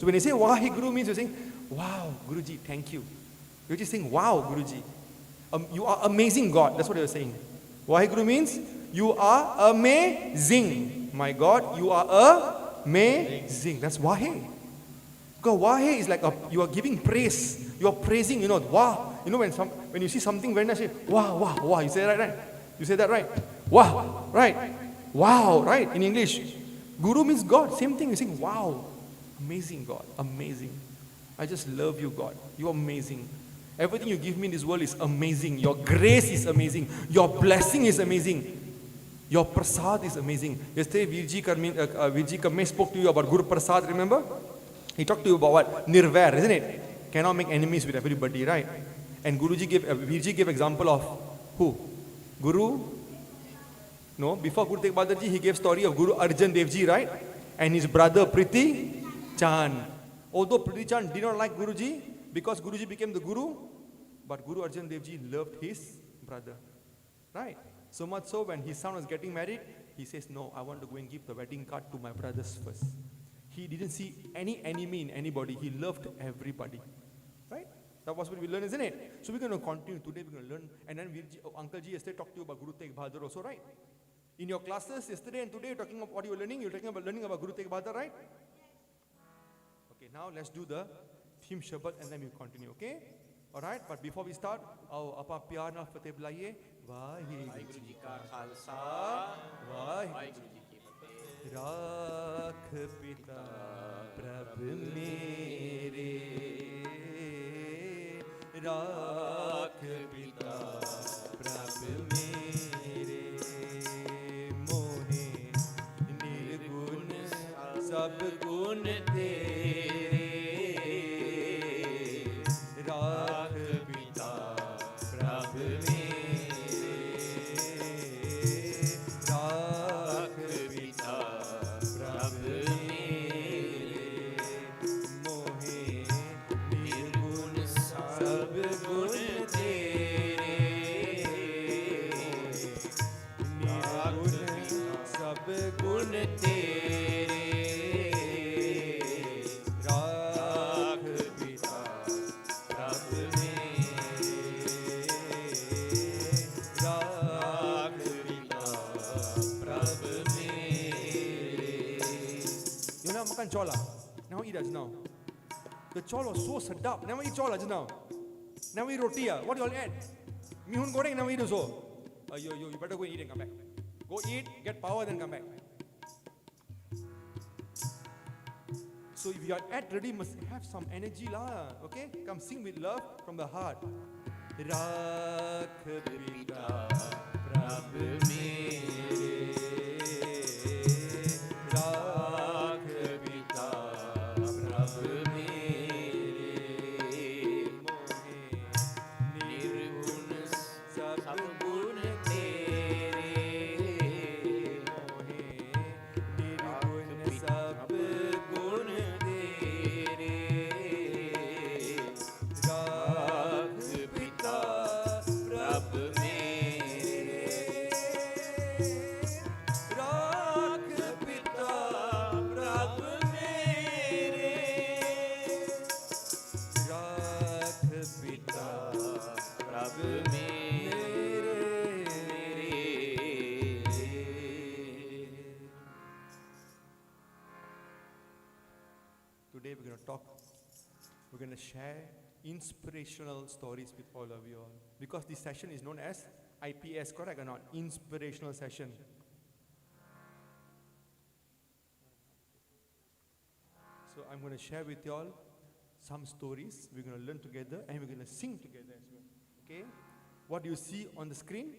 So when you say Waheguru means you're saying, wow, Guruji, thank you. You're just saying, wow, Guruji. You are amazing God. That's what you're saying. Waheguru means you are amazing. My God, you are amazing. That's Wahe. Because Wahe is like you are giving praise. You are praising, wow. When you see something very nice, you say, wow, wow, wow. You say that right? You say that right? Wow, right. Wow, right? In English. Guru means God. Same thing. You're saying, wow. Amazing God. Amazing. I just love you, God. You're amazing. Everything you give me in this world is amazing. Your grace is amazing. Your blessing is amazing. Your prasad is amazing. Yesterday, Virji Kamesh spoke to you about Guru Prasad, remember? He talked to you about what? Nirvair, isn't it? Cannot make enemies with everybody, right? And Virji gave example of who? Guru? No, before Guru Tegh Bahadur Ji, he gave story of Guru Arjan Dev Ji, right? And his brother Priti Chand. Although Priti Chand did not like Guruji, because Guruji became the Guru, but Guru Arjan Dev Ji loved his brother, right? So much so when his son was getting married, he says, no, I want to go and give the wedding card to my brothers first. He didn't see any enemy in anybody. He loved everybody, right? That was what we learned, isn't it? So we're going to continue. Today we're going to learn. And then Uncle Ji yesterday talked to you about Guru Tegh Bahadur also, right? In your classes yesterday and today, you're talking about what you were learning. You're talking about learning about Guru Tegh Bahadur, right? Okay, now let's do the theme Shabad and then we'll continue, okay? Alright, but before we start, apa pyar na fateh bulaiye. Vaheguru Ji ka Khalsa, Vaheguru Ji ki Fateh. Rakh Pita Prabh mere, Rakh Pita Prabh mere, Mohe Nirgun Sab Gun Tere. Chola. Now eat just now. The chola was so sedap. Never eat chola just now. Never eat roti. What do you all add? Mihun goreng never eat also. You better go and eat and come back. Go eat, get power, then come back. So if you are at ready, must have some energy lah. Okay? Come sing with love from the heart. Rakh Pita Prabh mere, Rakh Pita Prabh mere, Mohe Nirgun Sab Gun Tere, Mohe Nirgun Sab Gun Tere, Rakh Pita Prabh mere, Rakh Pita Prabh mere, Rakh Pita Prabh mere. Today we're going to talk, we're going to share inspirational stories with all of you all. Because this session is known as IPS, correct or not? Inspirational session. So I'm going to share with you all some stories. We're going to learn together and we're going to sing together as well. Okay? What do you see on the screen?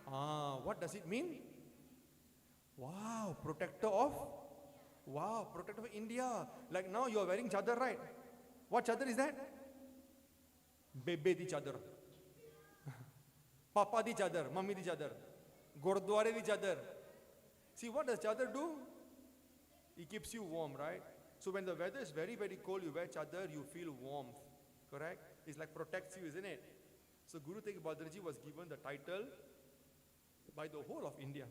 What does it mean? Wow, protector of India. Like now you are wearing chadar, right? What chadar is that? Bebe di chadar. Papa di chadar, mummy di chadar. Gurdware di chadar. See, what does chadar do? It keeps you warm, right? So when the weather is very, very cold, you wear chadar, you feel warmth. Correct? It's like protects you, isn't it? So Guru Tegh Bahadur Ji was given the title by the whole of India.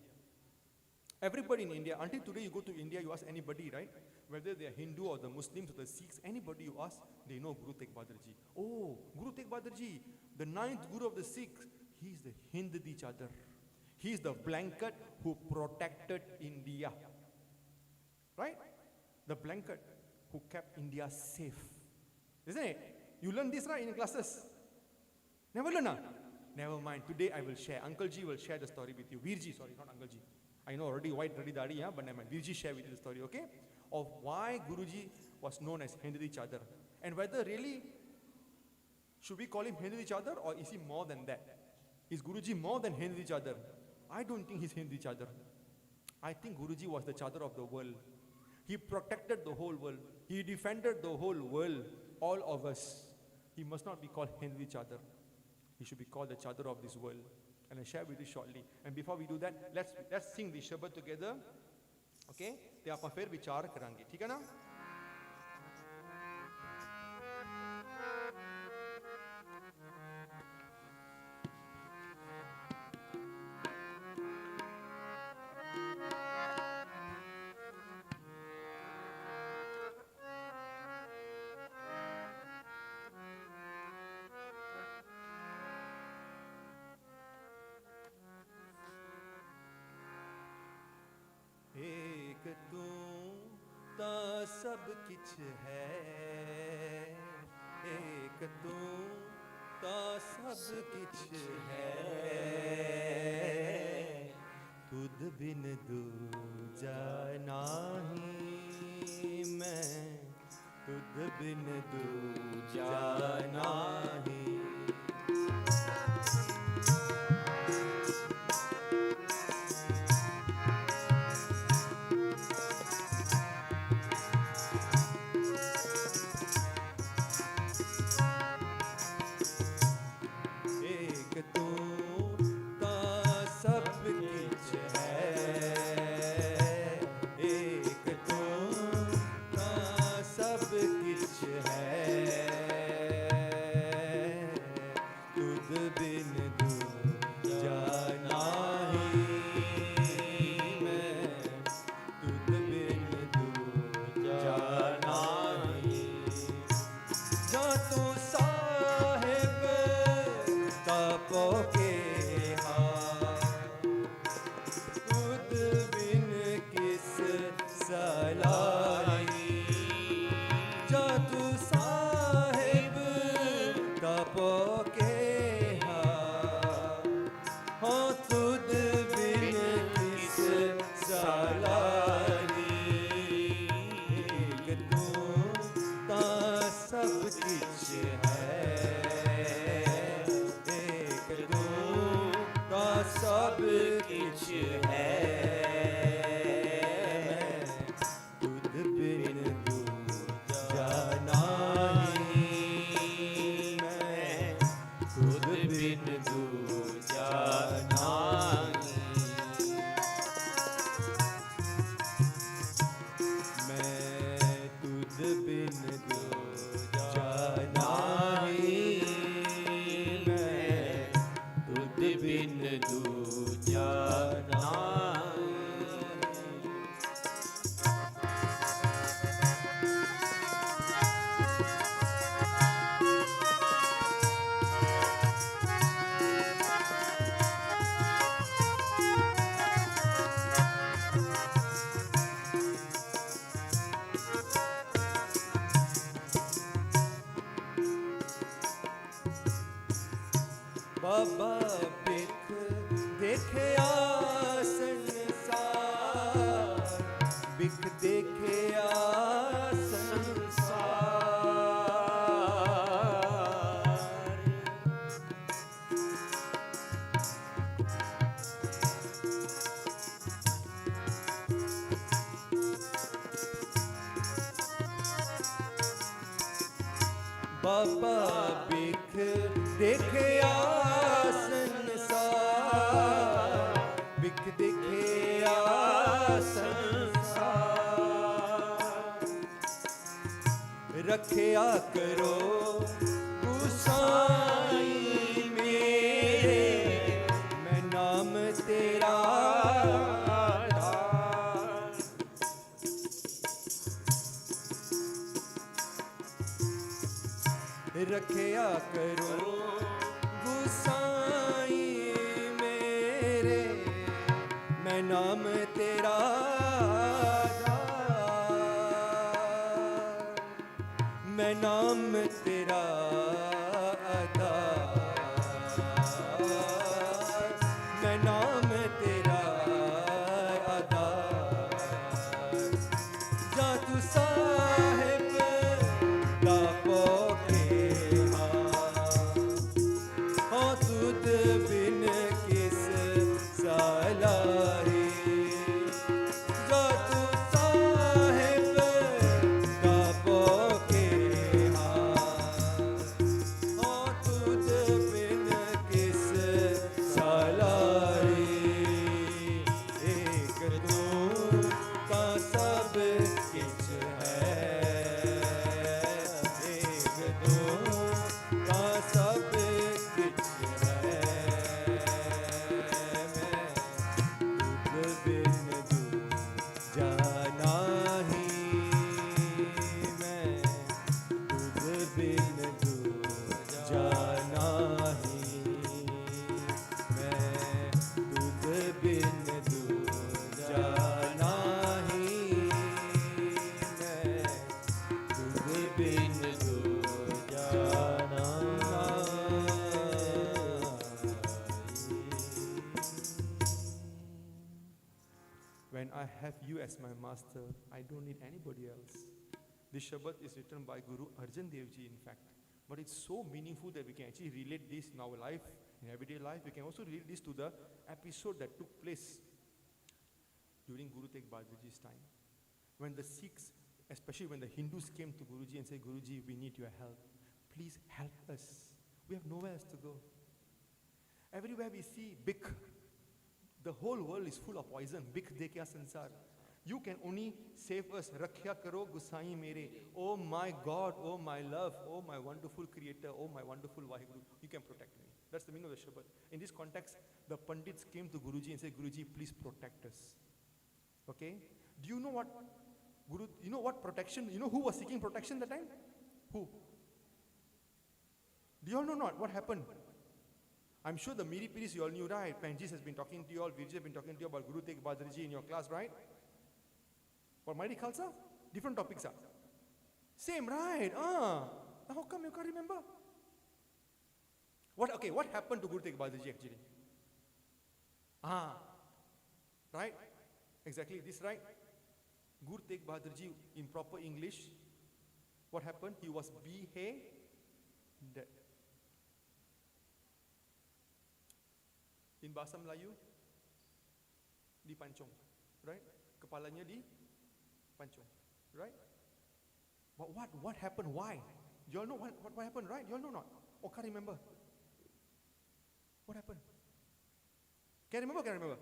Everybody in India, until today you go to India, you ask anybody, right? whether they are Hindu or the Muslims or the Sikhs, anybody you ask, they know Guru Tegh Bahadur Ji. Oh, Guru Tegh Bahadur Ji, the ninth Guru of the Sikhs, he is the Hind di Chadar. He is the blanket who protected India. Right? The blanket who kept India safe. Isn't it? You learn this right in classes. Never learn, huh? Never mind. Today I will share. Uncle Ji will share the story with you. Virji, sorry, not Uncle Ji. I know already white, ready dari, yeah, but never mind. Virji share with you the story, okay? Of why Guruji was known as Hind di Chadar. And whether really, should we call him Hind di Chadar or is he more than that? Is Guruji more than Hind di Chadar? I don't think he's Hind di Chadar. I think Guruji was the Chadar of the world. He protected the whole world. He defended the whole world, all of us. He must not be called Hind di Chadar. He should be called the Chadar of this world. And I'll share with you shortly. And before we do that, let's sing the Shabad together. Okay? ते आप फिर विचार करेंगे, ठीक है ना? एक तू ता सब किछ है, एक तू ता सब किछ है, तुद बिन दूजा नाही मैं, तुद बिन दूजा नाही। बाबा बिख देखया संसार, बिख देखया संसार, बाबा बिख देखया संसार, बिख देखया संसार, रखया करो गुसाई मेरे, मैं नाम तेरा रखिया करो गुसाई मेरे, मैं नाम तेरा आधार, मैं नाम तेरा आधार, मैं नाम तेरा आधार। जा तू साहिब दा पोके हाँ तुद बिन किस सलाही, जा तू साहिब दा पोके हाँ तुद बिन किस सलाही। एक तू का सब किछ है, एक तू का सब किछ है, मैं तुझ बिन दूजा नहीं, मैं तुझ बिन दूजा नहीं, मैं तुझ बिन दूजा नहीं, मैं तुझ बिन दूजा नहीं। When I have you as my master, I don't need anybody else. This Shabad is written by Guru Arjan Dev Ji, in fact. But it's so meaningful that we can actually relate this in our life, in everyday life. We can also relate this to the episode that took place during Guru Tegh Bahadur Ji's time. When the Sikhs, especially when the Hindus came to Guruji and said, Guruji, we need your help. Please help us. We have nowhere else to go. Everywhere we see Bik, the whole world is full of poison. Bik de kya sansar. You can only save us. Rakhya karo Gusai mere. Oh my God, oh my love, oh my wonderful creator, oh my wonderful Vaheguru. You can protect me. That's the meaning of the Shabad. In this context, the Pandits came to Guruji and said, Guruji, please protect us. Okay? Do you know what Guru, you know what protection, you know who was seeking protection that time? Who? Do you all know not what happened? I'm sure the Miri Piris you all knew, right? Panjis has been talking to you all, Virji has been talking to you about Guru Tegh Bahadur Ji in your class, right? For Mighty Khalsa? Different topics are. Same, right? How come you can't remember? What happened to Guru Tegh Bahadur Ji actually? Right? Exactly this, right? Guru Tegh Bahadur Ji, in proper English, what happened? He was beheaded. In Bahasa Melayu, dipancung, right? Kepalanya dipancung, right? But what happened? Why? You all know what happened, right? You all know not? Or can't remember? What happened? Can remember? Can remember?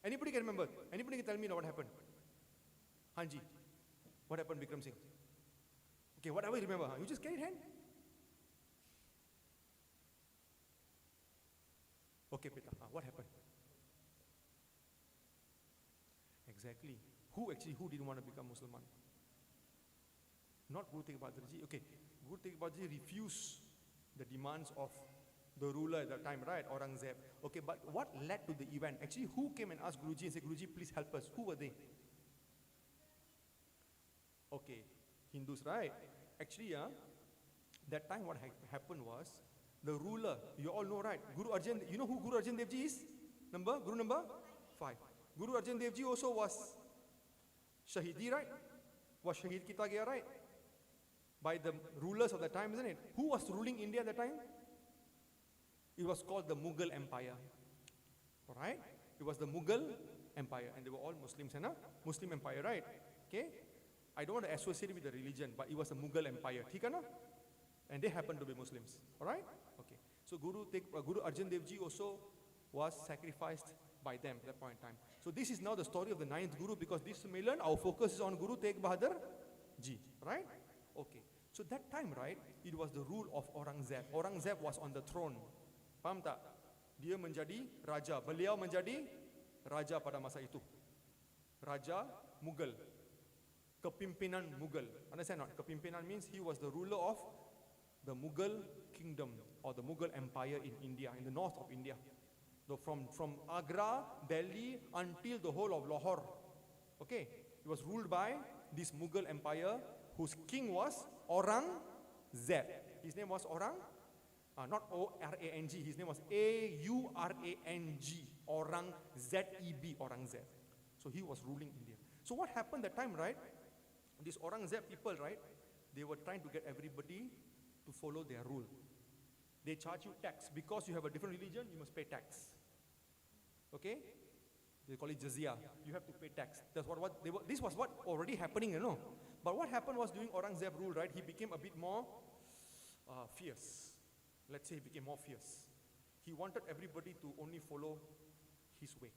Anybody can remember? Anybody can tell me now what happened? Hanji, what happened, Bikram Singh? Okay, whatever you remember, you just carried hand. Okay, Pita, what happened? Exactly. Who didn't want to become Muslim? Not Guru Tegh Bahadur Ji. Okay, Guru Tegh Bahadur Ji refused the demands of the ruler at that time, right? Aurangzeb. Okay, but what led to the event? Actually, who came and asked Guruji and said, Guruji, please help us? Who were they? Okay, Hindus, right? Actually, that time what happened was, the ruler, you all know, right? Guru Arjan, you know who Guru Arjan Dev Ji is? Guru number 5. Guru Arjan Dev Ji also was Shahidi, right? Was Shahid kita gaya, right? By the rulers of the time, isn't it? Who was ruling India at the time? It was called the Mughal Empire. Alright? It was the Mughal Empire, and they were all Muslims, Muslim Empire, right? Okay? I don't want to associate it with the religion, but it was a Mughal Empire. Theek hai na? And they happened to be Muslims. Alright? Okay. So Guru Arjan Dev Ji also was sacrificed by them at that point in time. So this is now the story of the 9th Guru, because this Samelan, our focus is on Guru Tegh Bahadur Ji. Right? Okay. So that time, right, it was the rule of Aurangzeb. Aurangzeb was on the throne. Faham tak? Dia menjadi raja. Beliau menjadi raja pada masa itu. Raja Mughal. Kepimpinan Mughal. Understand not? Kepimpinan means he was the ruler of the Mughal kingdom or the Mughal empire in India, in the north of India. From Agra, Delhi until the whole of Lahore. Okay, it was ruled by this Mughal empire whose king was Aurangzeb. His name was not O-R-A-N-G, his name was A-U-R-A-N-G, Aurangzeb, Aurangzeb. So he was ruling India. So what happened that time, right? These Aurangzeb people, right? They were trying to get everybody to follow their rule. They charge you tax. Because you have a different religion, you must pay tax. Okay? They call it jizya. You have to pay tax. That's this was what already happening, you know. But what happened was during Aurangzeb rule, right? He became a bit more fierce. Let's say he became more fierce. He wanted everybody to only follow his way.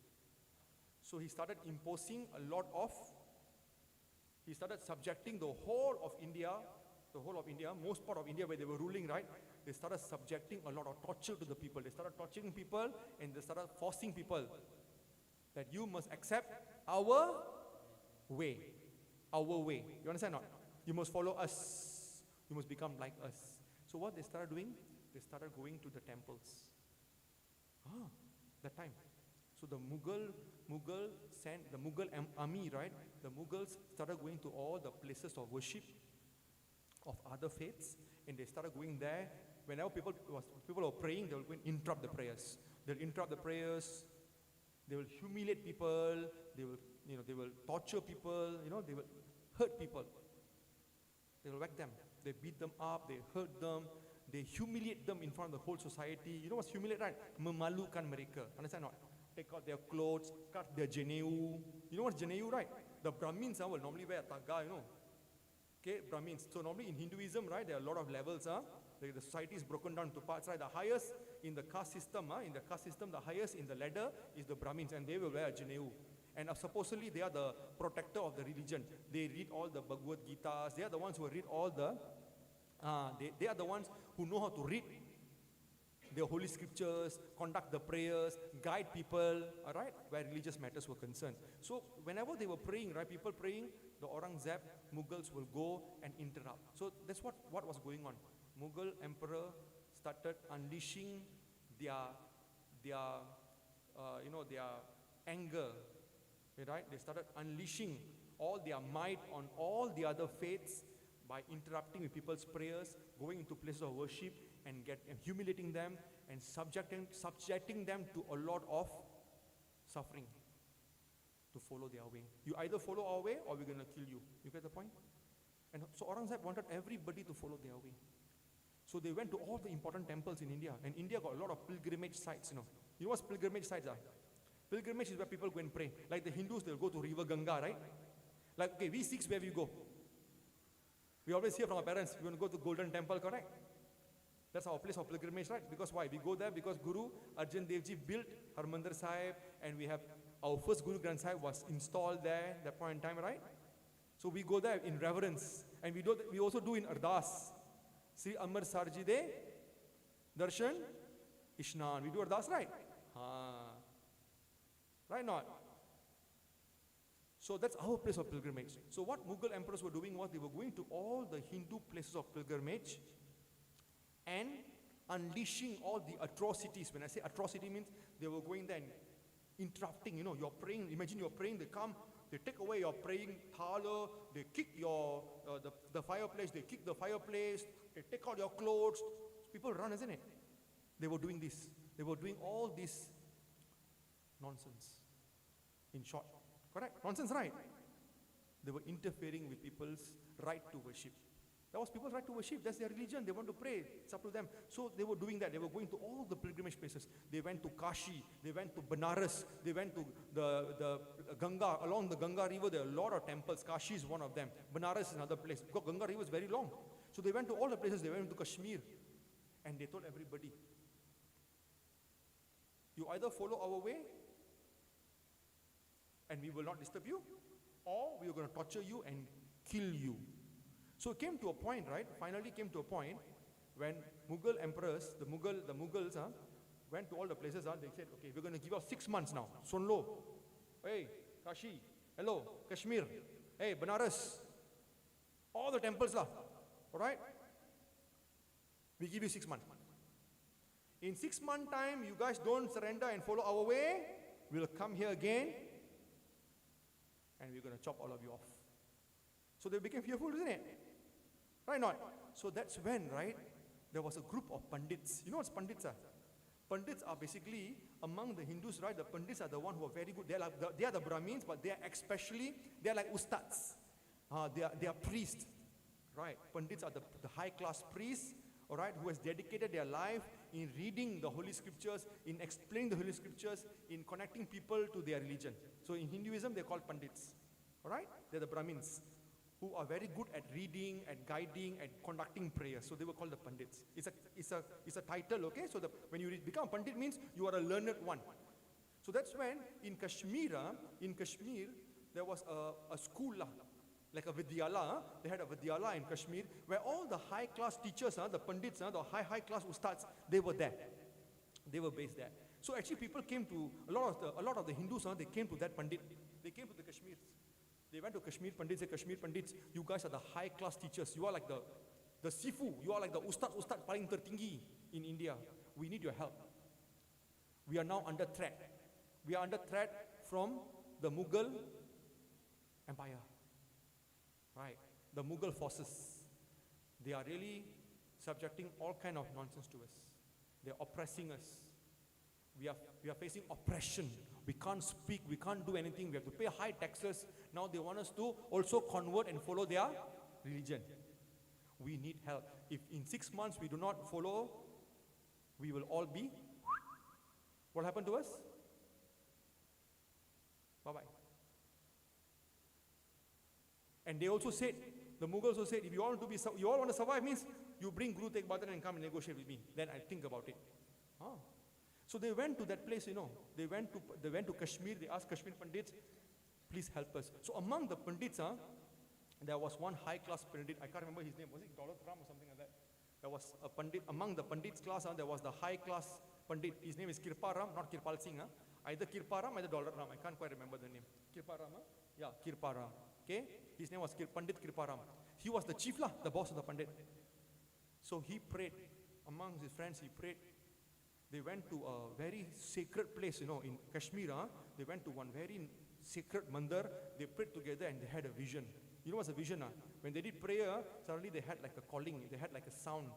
So he started imposing a lot of, he started subjecting the whole of India, most part of India where they were ruling, right? They started subjecting a lot of torture to the people. They started torturing people and they started forcing people that you must accept our way. Our way. You understand or not? You must follow us. You must become like us. So what they started doing? They started going to the temples. That time. So the Mughal army, right? The Mughals started going to all the places of worship of other faiths, and they started going there. Whenever people were praying, they will go and interrupt the prayers. They'll interrupt the prayers. They will humiliate people. They will torture people. They will hurt people. They will whack them. They beat them up. They hurt them. They humiliate them in front of the whole society. You know what's humiliate, right? Memalukan mereka. Understand or not? Take out their clothes, cut their janeu. You know what's janeu, right? The Brahmins will normally wear a taga, you know. Okay, Brahmins. So normally in Hinduism, right, there are a lot of levels. The society is broken down into parts, right? The highest in the caste system, the highest in the ladder is the Brahmins, and they will wear a janeu. And supposedly they are the protector of the religion. They read all the Bhagavad Gitas. They are the ones who read all the, they are the ones who know how to read the holy scriptures, conduct the prayers, guide people, all right, where religious matters were concerned. So whenever they were praying, right, people praying, the Aurangzeb, Mughals will go and interrupt. So that's what was going on. Mughal emperor started unleashing their anger, right? They started unleashing all their might on all the other faiths by interrupting with people's prayers, going into places of worship and humiliating them and subjecting them to a lot of suffering to follow their way. You either follow our way or we're going to kill you. You get the point? And so Aurangzeb wanted everybody to follow their way. So they went to all the important temples in India, and India got a lot of pilgrimage sites, You know what pilgrimage sites are? Pilgrimage is where people go and pray. Like the Hindus, they'll go to River Ganga, right? Like, okay, we Sikhs, where we go? We always hear from our parents, we want to go to Golden Temple, correct? That's our place of pilgrimage, right? Because why? We go there because Guru Arjan Dev Ji built Harmandir Sahib, and we have our first Guru Granth Sahib was installed there at that point in time, right? So we go there in reverence, and we also do in Ardas. Sri Amar Sarji De Darshan Ishnan. We do Ardas, right? Right not? So that's our place of pilgrimage. So what Mughal emperors were doing was they were going to all the Hindu places of pilgrimage and unleashing all the atrocities. When I say atrocity means they were going there and interrupting, you're praying, imagine you're praying, they come, they take away your praying thaler, they kick your, the fireplace, they kick the fireplace, they take out your clothes. People run, isn't it? They were doing this. They were doing all this nonsense. In short. Correct? Nonsense, right? They were interfering with people's right to worship. That was people's right to worship. That's their religion. They want to pray. It's up to them. So they were doing that. They were going to all the pilgrimage places. They went to Kashi. They went to Benares. They went to the Ganga. Along the Ganga River, there are a lot of temples. Kashi is one of them. Benares is another place. Because Ganga River is very long. So they went to all the places. They went to Kashmir. And they told everybody, you either follow our way and we will not disturb you, or we are going to torture you and kill you. So it came to a point, right? Finally came to a point when Mughal emperors, the Mughals, went to all the places. They said, okay, we're going to give you 6 months now. Sonlo, hey, Kashi, hello, Kashmir, hey, Benares, all the temples, all right? We give you 6 months. In 6 months' time, you guys don't surrender and follow our way, we'll come here again and we're going to chop all of you off. So they became fearful, isn't it? Right not? So that's when, right, there was a group of pandits. You know what pandits are? Pandits are basically, among the Hindus, right, the pandits are the ones who are very good. They are the Brahmins, but they are like ustads. They are priests, right? Pandits are the high-class priests, all right, who has dedicated their life in reading the Holy Scriptures, in explaining the Holy Scriptures, in connecting people to their religion. So in Hinduism, they're called pandits, all right? They're the Brahmins, who are very good at reading, at guiding, at conducting prayers. So they were called the pandits. It's a title, okay? So when you become a pandit means you are a learned one. So that's when in Kashmir, there was a school, like a Vidyala. They had a Vidyala in Kashmir where all the high-class teachers, the pandits, the high-class ustads, they were there. They were based there. So actually people came to, a lot of the Hindus, they came to that pandit. They came to the Kashmirs. They went to Kashmir Pandits, said, Kashmir Pandits, you guys are the high-class teachers. You are like the Sifu. You are like the Ustad paling tertinggi in India. We need your help. We are now under threat. We are under threat from the Mughal Empire. Right. The Mughal forces. They are really subjecting all kind of nonsense to us. They are oppressing us. We are facing oppression. We can't speak, we can't do anything. We have to pay high taxes. Now they want us to also convert and follow their religion. We need help. If in 6 months we do not follow, we will all be. What happened to us? Bye-bye. And they also said, the Mughals also said, if you all want to survive means you bring Guru Tegh Bahadur and come and negotiate with me. Then I think about it. So they went to that place, They went to Kashmir. They asked Kashmir Pandits, please help us. So among the Pandits, there was one high-class Pandit. I can't remember his name. Was it Daulat Ram or something like that? There was a Pandit. Among the Pandits class, there was the high-class Pandit. His name is Kirparam, not Kirpal Singh. Either Kirparam, either Daulat Ram. I can't quite remember the name. Kirparam? Yeah, Kirparam. Okay? His name was Pandit Kirparam. He was the chief, the boss of the Pandit. So he prayed. Among his friends, he prayed. They went to a very sacred place, in Kashmir. They went to one very sacred mandir. They prayed together and they had a vision. You know what's a vision? When they did prayer, suddenly they had like a calling. They had like a sound.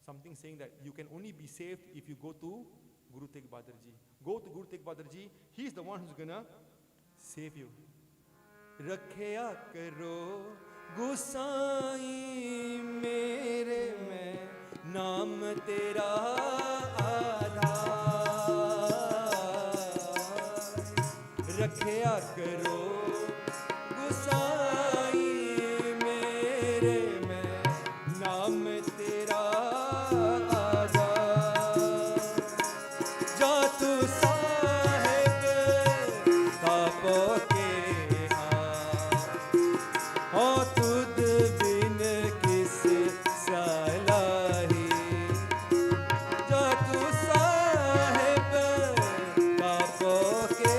Something saying that you can only be saved if you go to Guru Tegh Bahadurji. Go to Guru Tegh Bahadurji. He's the one who's going to save you. Rakhya karo Gusai mere mein naam tera रखया करो गुसाई मेरे में नाम तेरा आजाद जा तू साहिब तापों के हो तुद बिन किस सलाही जा तू साहिब तापों के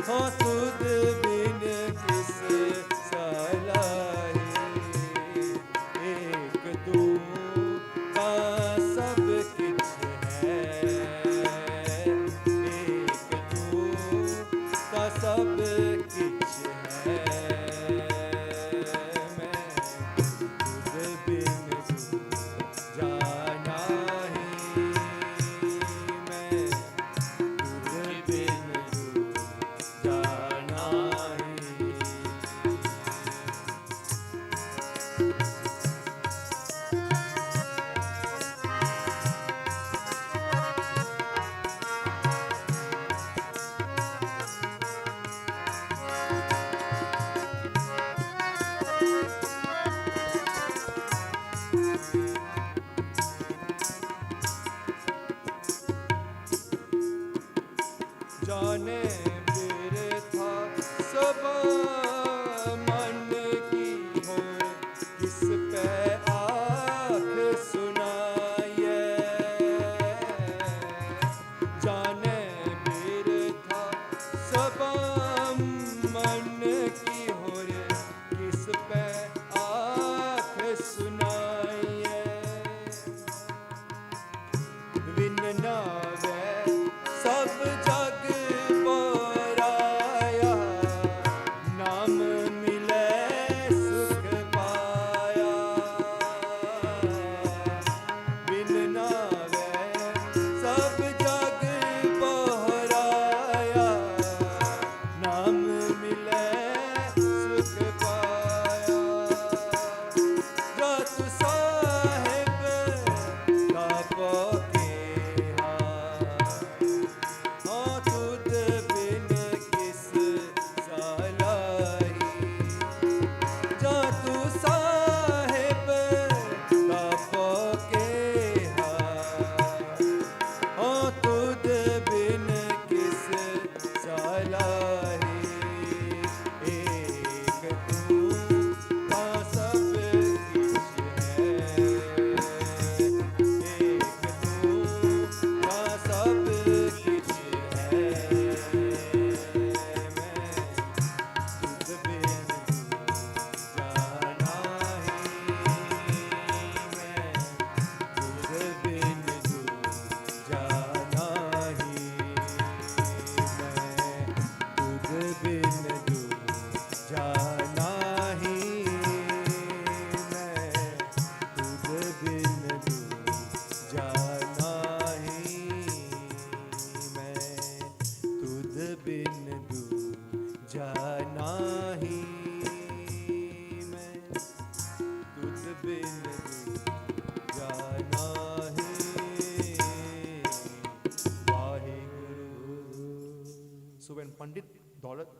हो तुद बिन किस सलाही एक तू का सब कुछ है एक तू का सब कुछ है मैं तुद बिन जाना ही मैं तुद बिन जाना ही जाने बिरथा सब मन की हो किस पे आँख सुनाए जाने बिरथा सब मन की हो किस पे आँख सुनाए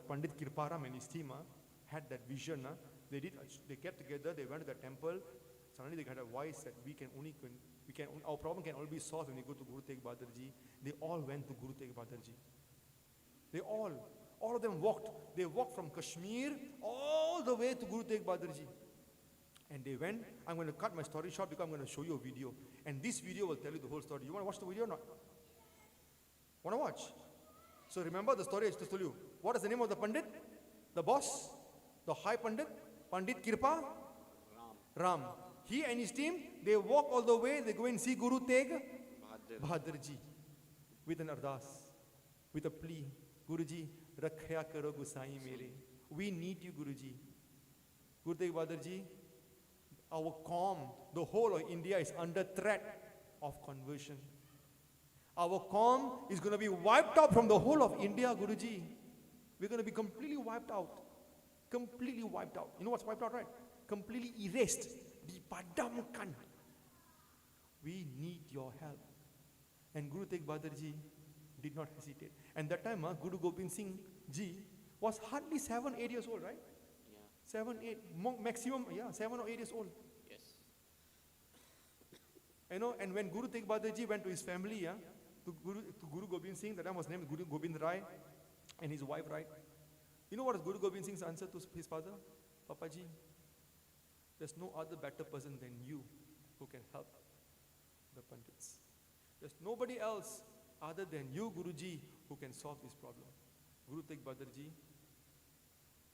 Pandit Kirparam and his team had that vision. They kept together, they went to the temple. Suddenly they had a voice that our problem can only be solved when we go to Guru Tegh Bahadurji. They all went to Guru Tegh Bahadurji. All of them walked. They walked from Kashmir all the way to Guru Tegh Bahadurji. And they went. I'm going to cut my story short because I'm going to show you a video. And this video will tell you the whole story. You want to watch the video or not? Want to watch? So remember the story I just told you. What is the name of the Pandit? The boss? The high Pandit? Pandit Kirpa? Ram. He and his team, they walk all the way. They go and see Guru Tegh Bahadurji with an ardas, with a plea. Guruji, rakhya karo Gusai mere. We need you, Guruji. Guru Tegh Bahadurji, our qawm, the whole of India is under threat of conversion. Our qawm is going to be wiped out from the whole of India, Guruji. We're going to be completely wiped out. Completely wiped out. You know what's wiped out, right? Completely erased. Dipadamkan. We need your help. And Guru Tegh Bahadurji did not hesitate. And that time, Guru Gobind Singh Ji was hardly 7, 8 years old, right? Yeah. 7, 8, maximum, 7 or 8 years old. Yes. You know, and when Guru Tegh Bahadurji went to his family, to Guru Gobind Singh, that time was named Guru Gobind Rai, and his wife, right? You know what was Guru Gobind Singh's answer to his father? Papaji, there's no other better person than you who can help the Pandits. There's nobody else other than you, Guruji, who can solve this problem. Guru Tegh Bahadurji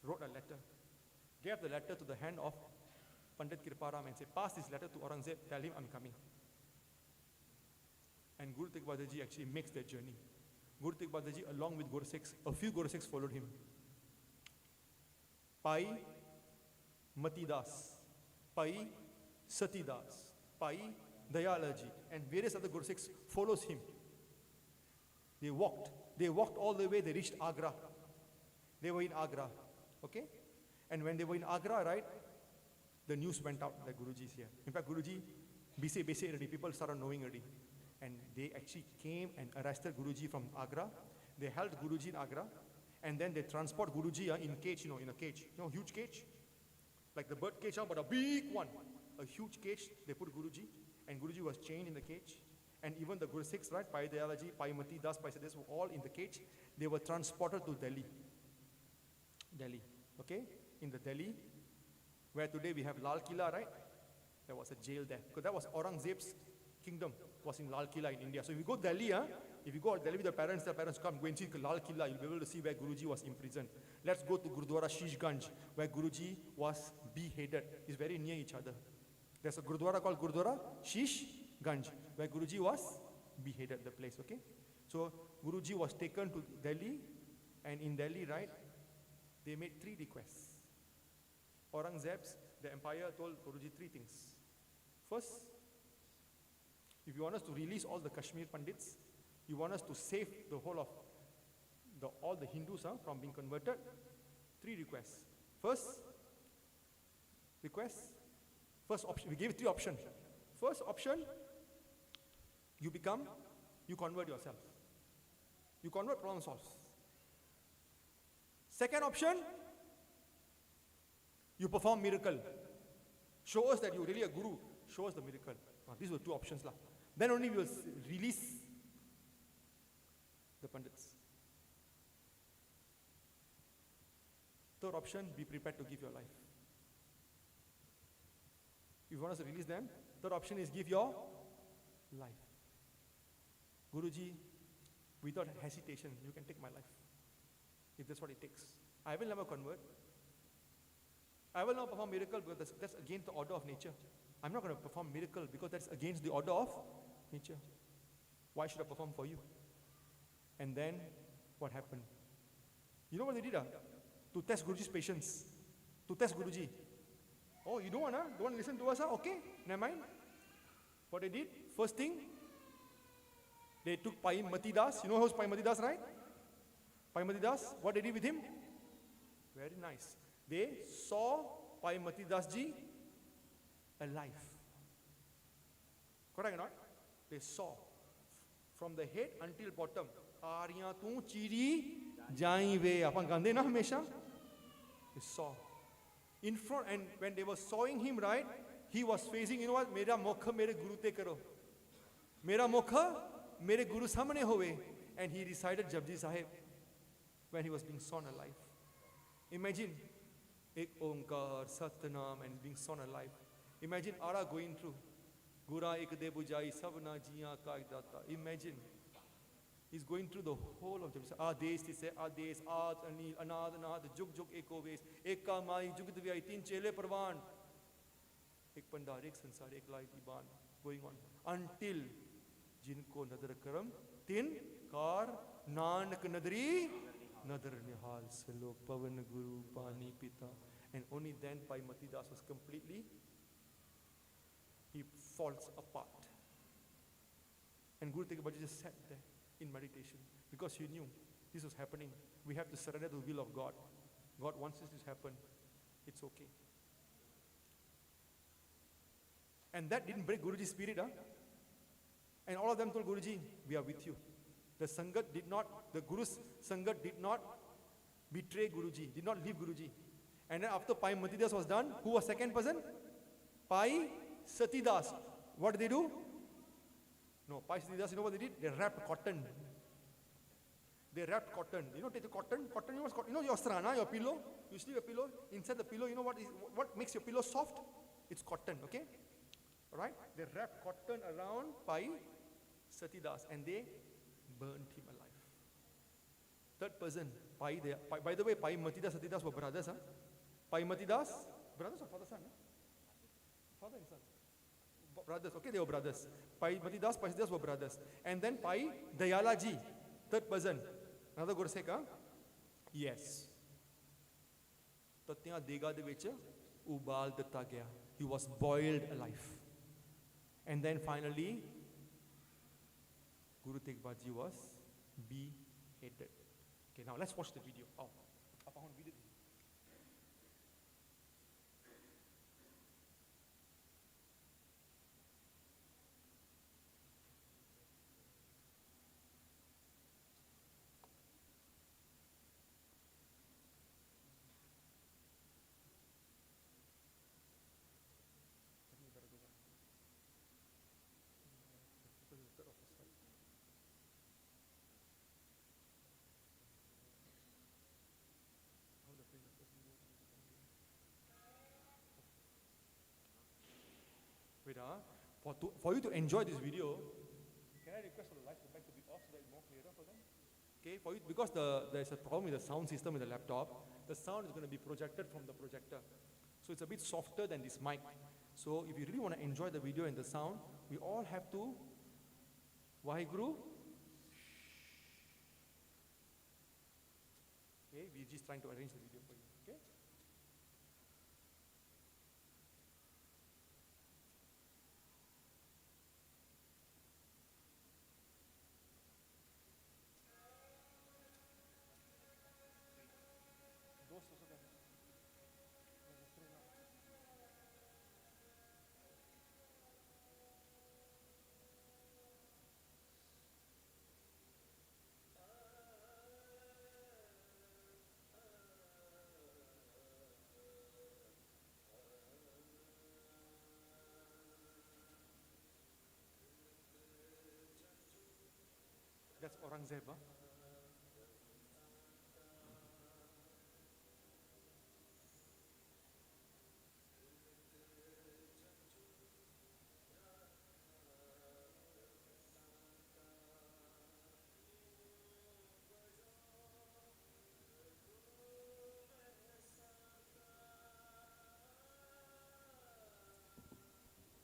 wrote a letter, gave the letter to the hand of Pandit Kirparam and said, pass this letter to Aurangzeb, tell him I'm coming. And Guru Tegh Bahadurji actually makes that journey. Guru Tegh Bahadurji, along with Guru Sikhs, a few Guru Sikhs followed him. Pai Matidas, Pai Satidas, Pai Dayalaji, and various other Guru Sikhs follows him. They walked all the way, they reached Agra. They were in Agra, okay? And when they were in Agra, right, the news went out that Guruji is here. In fact, Guruji, base already, people started knowing already. And they actually came and arrested Guruji from Agra. They held Guruji in Agra, and then they transport Guruji in cage, in a cage, huge cage. Like the bird cage, but a big one. A huge cage, they put Guruji, and Guruji was chained in the cage. And even the Guru Sikhs, right, Pai Dayalaji, Pai Matidas, Pai Sades, were all in the cage. They were transported to Delhi, okay? In the Delhi, where today we have Lal Killa, right? There was a jail there. Because that was Aurangzeb's kingdom, was in Lal Killa in India. So if you go to Delhi, if you go to Delhi with the parents come, go and see Lal Killa, you'll be able to see where Guruji was imprisoned. Let's go to Gurudwara Shishganj, where Guruji was beheaded. It's very near each other. There's a Gurudwara called Gurudwara Shishganj, where Guruji was beheaded, the place, okay? So Guruji was taken to Delhi, and in Delhi, right, they made 3 requests. Aurangzeb's, the empire told Guruji 3 things. First, if you want us to release all the Kashmir Pandits, you want us to save the whole of all the Hindus from being converted, 3 requests. First option, we gave 3 options. First option, you convert yourself. You convert, problem solves. Second option, you perform miracle. Show us that you're really a guru. Show us the miracle. These were 2 options. Then only we will release the Pandits. Third option, be prepared to give your life. If you want us to release them, third option is give your life. Guruji, without hesitation, you can take my life. If that's what it takes. I will never convert. I will not perform miracle because that's against the order of nature. I'm not going to perform miracle because that's against the order of nature. Why should I perform for you? And then, what happened? You know what they did? To test Guruji's patience. To test Guruji. Oh, you don't want to listen to us? Okay, never mind. What they did? First thing, they took Pai Matidas. You know who's Pai Matidas, right? Pai Matidas, what they did with him? Very nice. They saw Pai Matidas ji alive. Correct or not? They saw from the head until bottom. Aarya tu chiri जाई वे अपन गांधे ना हमेशा. He saw in front, and when they were sawing him, right, he was facing, you know what, मेरा मुख मेरे गुरु ते करो, मेरा मुख मेरे गुरु सामने होवे. And he recited Japji Sahib when he was being sawn alive. Imagine ek onkar satnam and being sawn alive. Imagine Ara going through Gura ek de bujai sabna jiya ka data. Imagine he's going through the whole of Japji. Ades he said ades ad anil anad anad jug jug eko ves ek ka mai jugd vyai tin chele parvan ek pandar ek sansar ek lai ban going on until जिनको नदर करम तिन car Nanak नदरी नदर निहाल से लोग पवन गुरु पानी पिता. And only then Pai Matidas was completely, he falls apart. And Guru Tegh Bahadur just sat there in meditation because he knew this was happening. We have to surrender to the will of God. God wants this to happen. It's okay. And that didn't break Guruji's spirit, huh? And all of them told Guruji, we are with you. The Sangat did not, the Guru's Sangat did not betray Guruji, did not leave Guruji. And then after Pai Matidas was done, who was second person? Pai Satidas. What did they do? No, Pai Satidas, you know what they did? They wrapped cotton. They wrapped cotton. You know, take the cotton. Cotton, you know what's cotton? You know your strana, your pillow? You sleep a pillow. Inside the pillow, you know what makes your pillow soft? It's cotton, okay? Right? They wrapped cotton around Pai Satidas and they burnt him alive. Third person, by the way, Pai Matidas, Satidas were brothers, huh? Pai Matidas, brothers or father, son? Huh? Father and son. Brothers, okay, they were brothers. Pai Matidas, Pai Satidas were brothers. And then Pai Dayalaji, third person. Another Guru Sekh, huh? Yes. Tatya Dega de Vecha, Ubal Datta Gaya. He was boiled alive. And then finally, Guru Tegh Bahadur was beheaded. Okay, now let's watch the video. Oh, apa hon video. Wait, for you to enjoy this video, can I request for the lights back to be off so that it's more clearer for them? Okay, for you, because there's a problem with the sound system in the laptop, the sound is going to be projected from the projector. So it's a bit softer than this mic. So if you really want to enjoy the video and the sound, we all have to Waheguru. Okay, we're just trying to arrange the video for you. Okay? That's Aurangzeb, huh?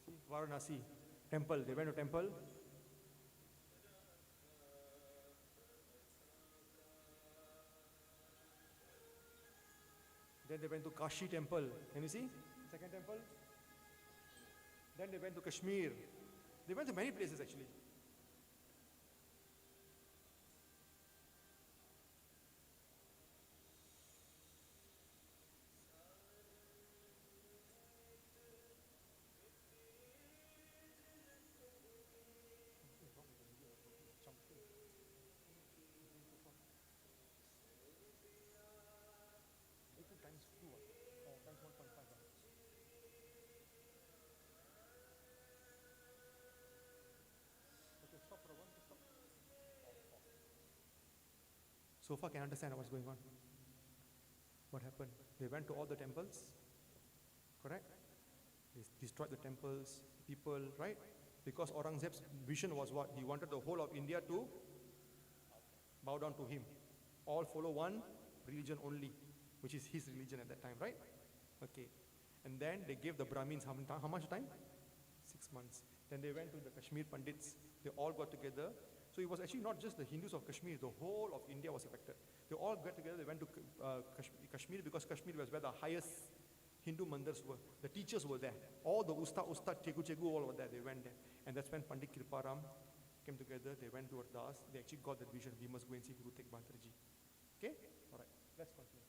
See, Varanasi, temple, they went to temple. Then they went to Kashi temple. Can you see? Second temple. Then they went to Kashmir. They went to many places actually. So far, can you understand what's going on? What happened? They went to all the temples, correct? They destroyed the temples, people, right? Because Aurangzeb's vision was what? He wanted the whole of India to bow down to him. All follow one religion only, which is his religion at that time, right? Okay. And then they gave the Brahmins how much time? 6 months. Then they went to the Kashmir Pandits. They all got together. So it was actually not just the Hindus of Kashmir, the whole of India was affected. They all got together, they went to Kashmir because Kashmir was where the highest Hindu mandirs were. The teachers were there. All the Ustad, Chegu, all were there. They went there. And that's when Pandit Kriparam came together. They went to Ardas. They actually got that vision. We must go and see Guru Tegh Bahadur. Okay? All right. Let's continue.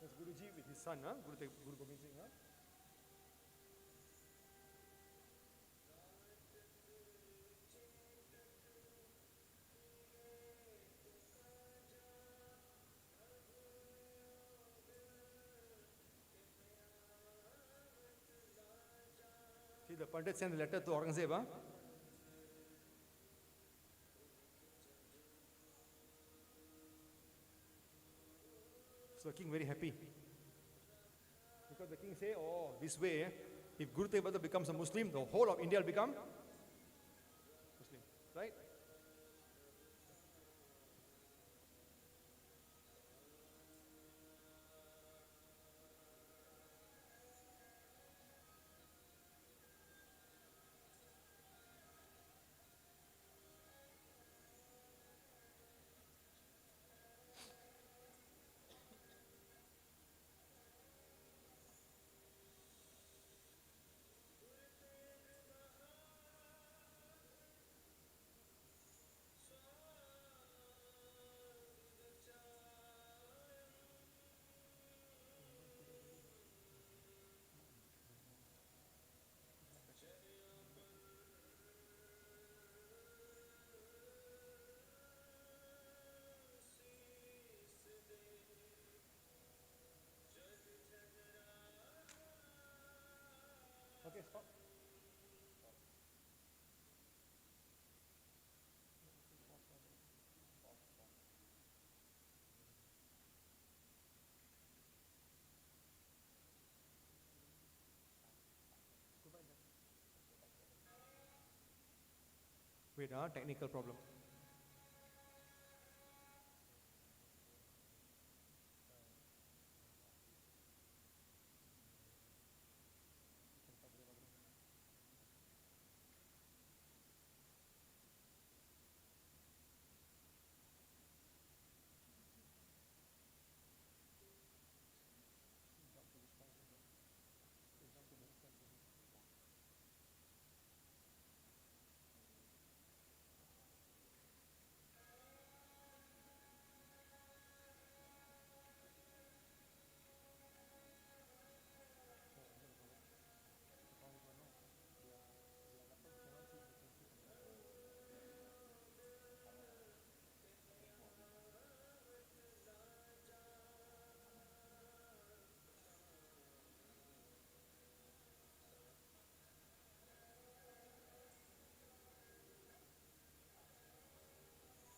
That's Guruji with his son, Guru Gobind Singh. Huh? See, the Pandit sent a letter to Aurangzeb. Huh? So the king very happy. Because the king say, oh, this way, if Guru Tegh Bahadur becomes a Muslim, the whole of India will become Muslim. Right? Okay, stop. Wait, technical problem.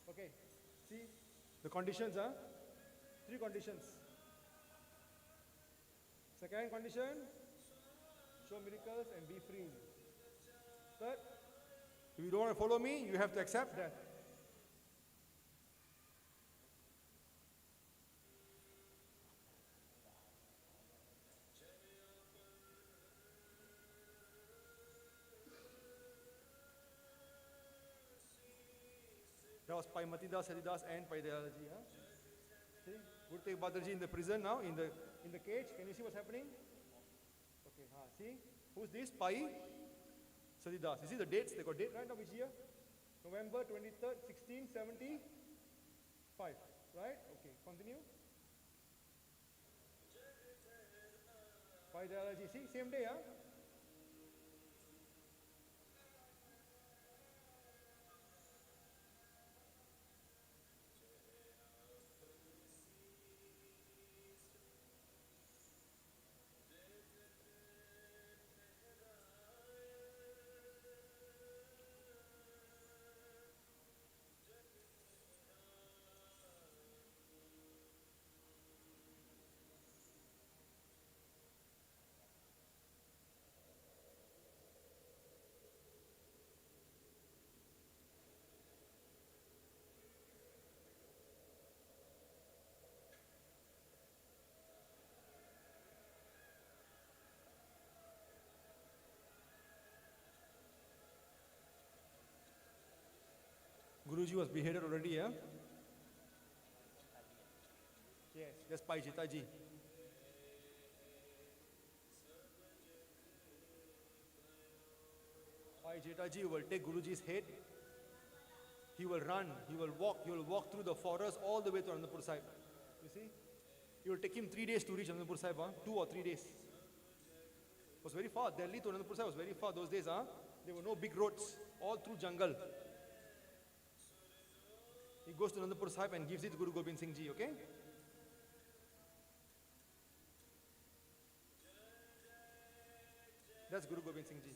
Okay, see the conditions, huh? 3 conditions. Second condition, show miracles and be free. Third, if you don't want to follow me, you have to accept that. That was Pai Matidas, Haridas and Pai Dayalaji. Huh? See, Guru Tegh Bahadurji in the prison now, in the cage. Can you see what's happening? Okay, see, who's this? Pai Sadidas. You see the dates? They got date right now, which year? November 23rd, 1675. Right? Okay, continue. Pai Dayalaji. See, same day, huh? Guruji was beheaded already, yeah? Yes, that's Pai Jetaji. Pai Jetaji will take Guruji's head. He will run, he will walk through the forest all the way to Anandapur Sahib. You see? It will take him 3 days to reach Anandapur Sahib, 2 or 3 days. It was very far. Delhi to Anandapur Sahib was very far those days. There were no big roads, all through jungle. He goes to Anandapur Sahib and gives it to Guru Gobind Singh Ji, okay? That's Guru Gobind Singh Ji.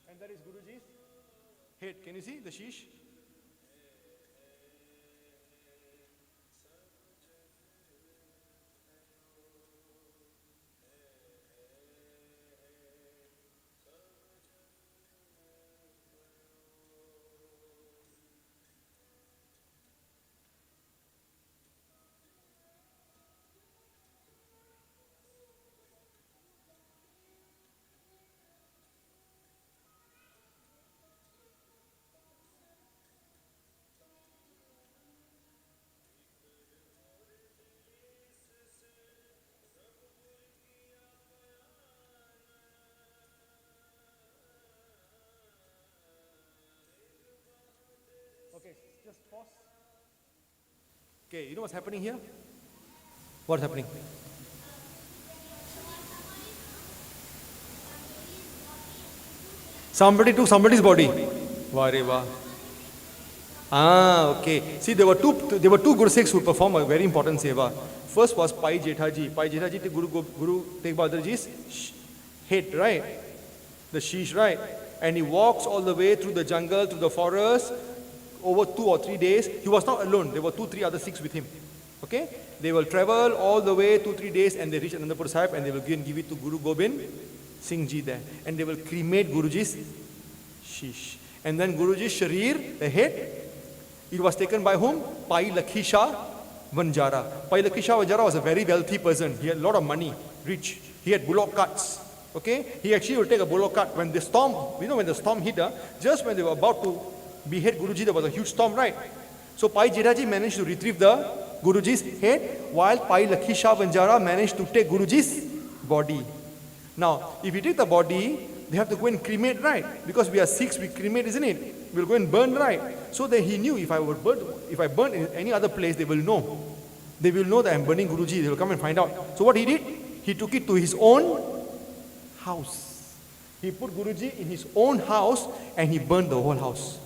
And that is Guruji's head. Can you see the sheesh? Okay, just pause. Okay, you know what's happening here? What's happening? Somebody took somebody's body. Wah. Okay. See, there were two Guru Sikhs who performed a very important seva. First was Pai Jetaji. Pai Jetaji took Guru Tegh Bahadurji's head, right? The sheesh, right? And he walks all the way through the jungle, through the forest, over 2 or 3 days. He was not alone. There were 2-3 other Sikhs with him. Okay? They will travel all the way 2-3 days and they reach Anandapur Sahib and they will give it to Guru Gobind Singh Ji there. And they will cremate Guruji's sheesh. And then Guruji's sharir, the head, it was taken by whom? Pai Lakhisha Vanjara. Pai Lakhisha Vanjara was a very wealthy person. He had a lot of money, rich. He had bullock carts. Okay? He actually would take a bullock cart. When the storm, when the storm hit, just when they were about to behead Guruji, there was a huge storm, right? So Pai Jetaji managed to retrieve the Guruji's head, while Pai Lakhisha Vanjara managed to take Guruji's body. Now, if you take the body, they have to go and cremate, right? Because we are Sikhs, we cremate, isn't it? We'll go and burn, right? So that he knew if I burn in any other place, they will know. They will know that I'm burning Guruji. They will come and find out. So what he did, he took it to his own house. He put Guruji in his own house and he burned the whole house.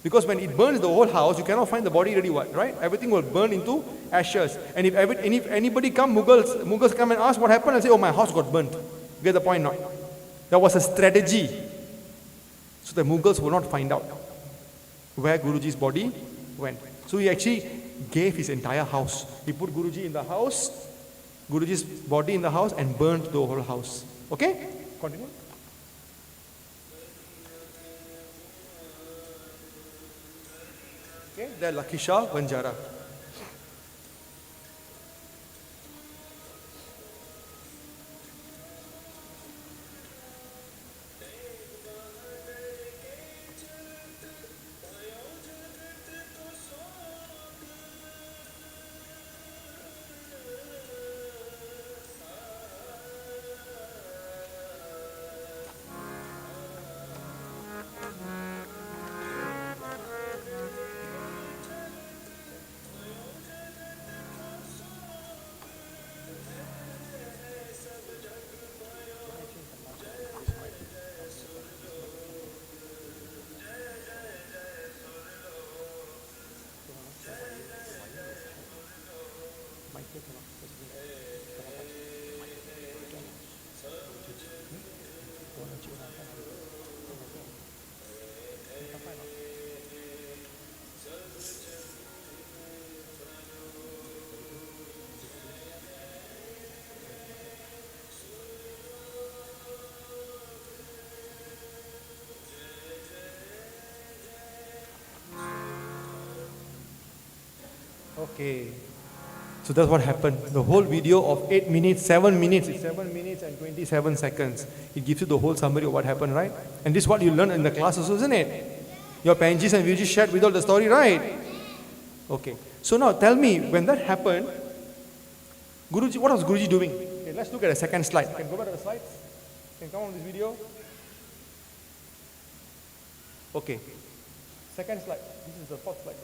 Because when it burns the whole house, you cannot find the body ready, right? Everything will burn into ashes. And if anybody come, Mughals come and ask what happened, and say, oh, my house got burnt. You get the point now? That was a strategy. So the Mughals will not find out where Guruji's body went. So he actually gave his entire house. He put Guruji in the house, Guruji's body in the house, and burned the whole house. Okay? Continue. Okay, they're Lakhisha Vanjara. Okay, so that's what happened. The whole video of 8 minutes, 7 minutes, it's 7 minutes and 27 seconds. It gives you the whole summary of what happened, right? And this is what you learn in the class also, isn't it? Your Panjis and Virjis shared with all the story, right? Okay. So now tell me, when that happened, Guruji, what was Guruji doing? Okay, let's look at the second slide. Can you go back to the slides? Can you come on this video? Okay. Second slide. This is the fourth slide.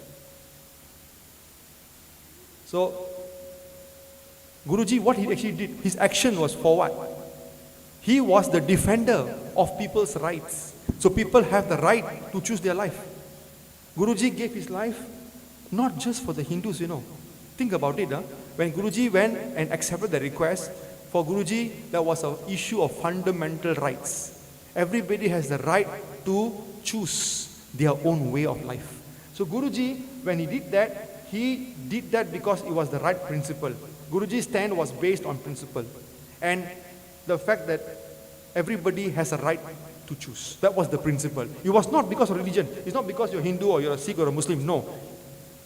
So, Guruji, what he actually did, his action was for what? He was the defender of people's rights. So people have the right to choose their life. Guruji gave his life not just for the Hindus, Think about it. When Guruji went and accepted the request, for Guruji, there was an issue of fundamental rights. Everybody has the right to choose their own way of life. So Guruji, when he did that because it was the right principle. Guruji's stand was based on principle. And the fact that everybody has a right to choose. That was the principle. It was not because of religion. It's not because you're Hindu or you're a Sikh or a Muslim. No.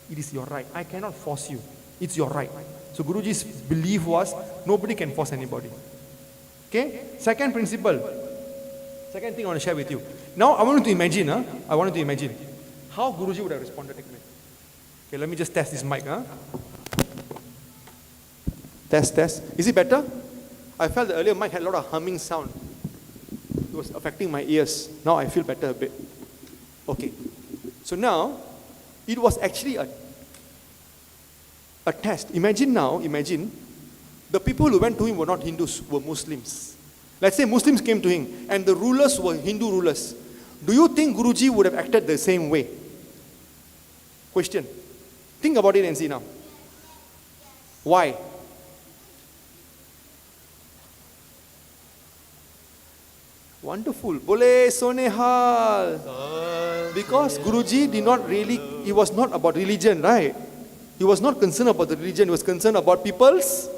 It is your right. I cannot force you. It's your right. So Guruji's belief was nobody can force anybody. Okay? Second principle. Second thing I want to share with you. Now I want you to imagine how Guruji would have responded. Okay, let me just test this mic. Test. Is it better? I felt the earlier mic had a lot of humming sound. It was affecting my ears. Now I feel better a bit. Okay. So now, it was actually a test. Imagine the people who went to him were not Hindus, were Muslims. Let's say Muslims came to him and the rulers were Hindu rulers. Do you think Guruji would have acted the same way? Question. Think about it and see now. Why? Wonderful. Boleh sonehal. Because Guruji he was not about religion, right? He was not concerned about the religion, he was concerned about people's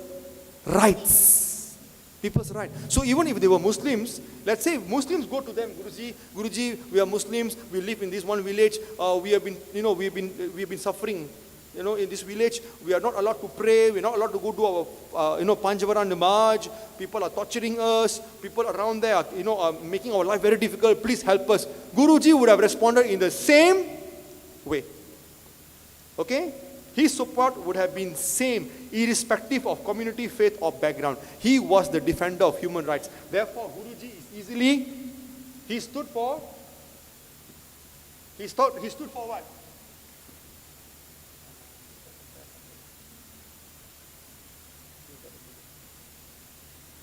rights. People's rights. So even if they were Muslims, let's say Muslims go to them, Guruji, we are Muslims, we live in this one village, we have been suffering. In this village, we are not allowed to pray, we're not allowed to go do our, Panjavaran Namaj, people are torturing us, people around there are making our life very difficult, please help us. Guruji would have responded in the same way. Okay? His support would have been same, irrespective of community, faith or background. He was the defender of human rights. Therefore, Guruji is he stood for what?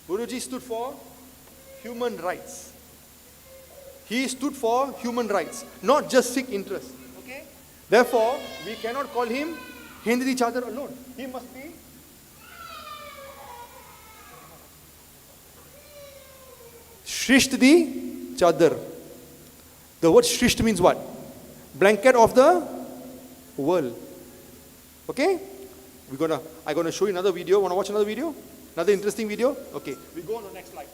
Guruji stood for human rights. He stood for human rights, not just Sikh interests. Okay? Therefore, we cannot call him Hindri Chadar alone. He must be Shrisht di Chadar. The word Shrisht means what? Blanket of the world. Okay? I'm gonna show you another video. Want to watch another video? Another interesting video? Okay, we go on the next slide.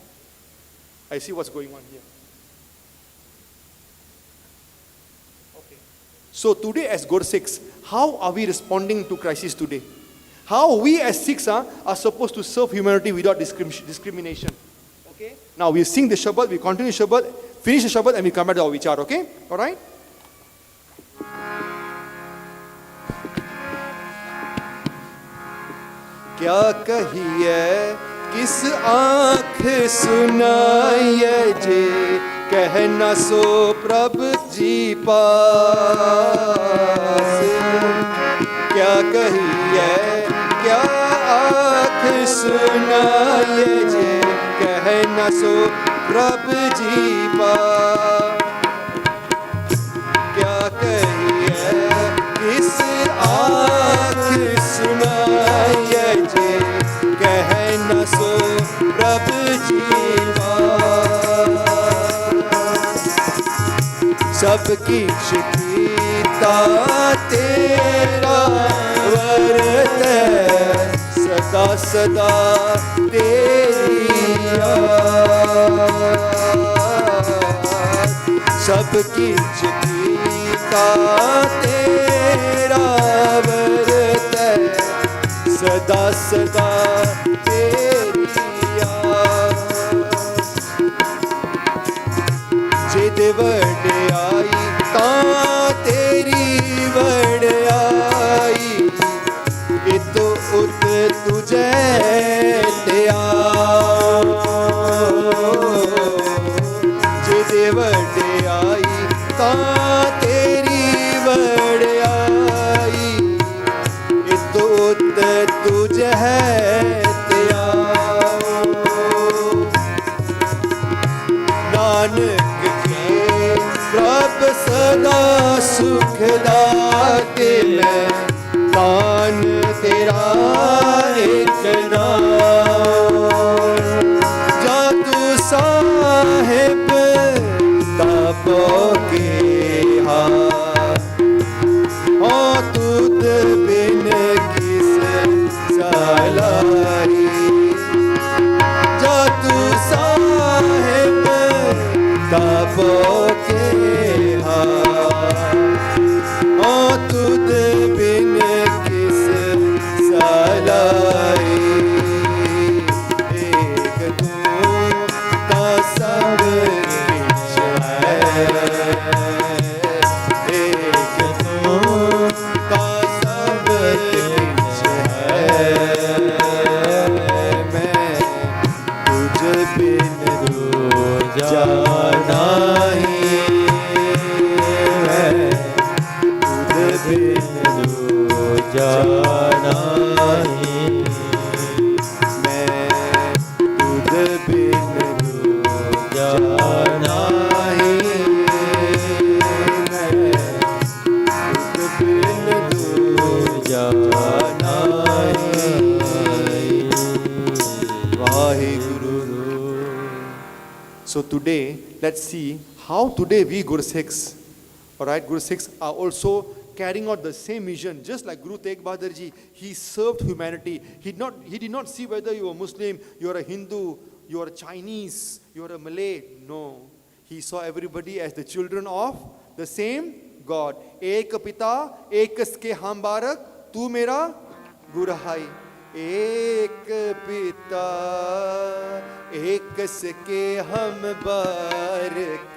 I see what's going on here. Okay. So today as Sikhs, how are we responding to crisis today? How we as Sikhs are supposed to serve humanity without discrimination? Okay. Now we sing the Shabad, we continue Shabad, finish the Shabad and we come back to our vichar, okay? Alright? क्या कहिए किस आँख सुनाइए जे कह न सो प्रभ जी पास क्या कहिए क्या आँख सुनाइए जे कह न सो प्रभ जी पास क्या कहिए किस आँख सुनाइए सो प्रभ जीवा सब किछ कीता तेरा वरत सदा सदा तेरिया सब किछ कीता तेरा वरत सदा सदा जे वड्याई तां ਤਿਆ ਜਿਹਦੇ ਵਡਿਆਈ ਤਾਂ ਤੇਰੀ ਵਡਿਆਈ ਇਹ ਤੋਤ ਤੁਝ ਹੈ ਤਿਆ ਨਾਨਕ ਕੇ ਪ੍ਰਭ ਸਦਾ ਸੁਖ ਦਾਤੇ ਮੈਂ ਤਾਨ ਤੇਰਾ ਇੱਕ ਨਾਮ ਜਾ ਤੂੰ ਸਾਹਿਬ ਤਾਪੋ ਕੇ ਹਾ ਹੋ ਤੁਧ ਬਿਨ ਕਿਸ ਸਲਾਈ ਜਾ ਤੂੰ ਸਾਹਿਬ ਤਾਪੋ ਕੇ ਹਾ ਹੋ ਤੁਧ ਬਿਨ ਕਿਸ ਸਲਾਈ ਏਕ ਤੂੰ ਤਾਂ ਸਭ ਵਿੱਚ ਹੈ ਏਕ ਤੂੰ ਤਾਂ ਸਭ ਵਿੱਚ ਹੈ ਮੈਂ ਤੁਝ ਬਿਨ ਦੂਜਾ ਨਹੀਂ ਮੈਂ ਤੁਝ ਬਿਨ ਦੂਜਾ ਨਹੀਂ ਮੈਂ ਤੁਧ ਬਿਨ ਦੂਜਾ ਨਹੀਂ ਮੈਂ ਤੁਧ ਬਿਨ ਦੂਜਾ ਨਹੀਂ Waheguru. So today, let's see how today we Guru Sikhs, all right, Guru Sikhs are also carrying out the same mission, just like Guru Tegh Bahadur Ji. He served humanity. He did not see whether you are Muslim, you are a Hindu, you are a Chinese, you are a Malay. No, he saw everybody as the children of the same God. Ek pita, ekas ke ham barak, tu mera Guru hai. एक पिता एक के हम बारक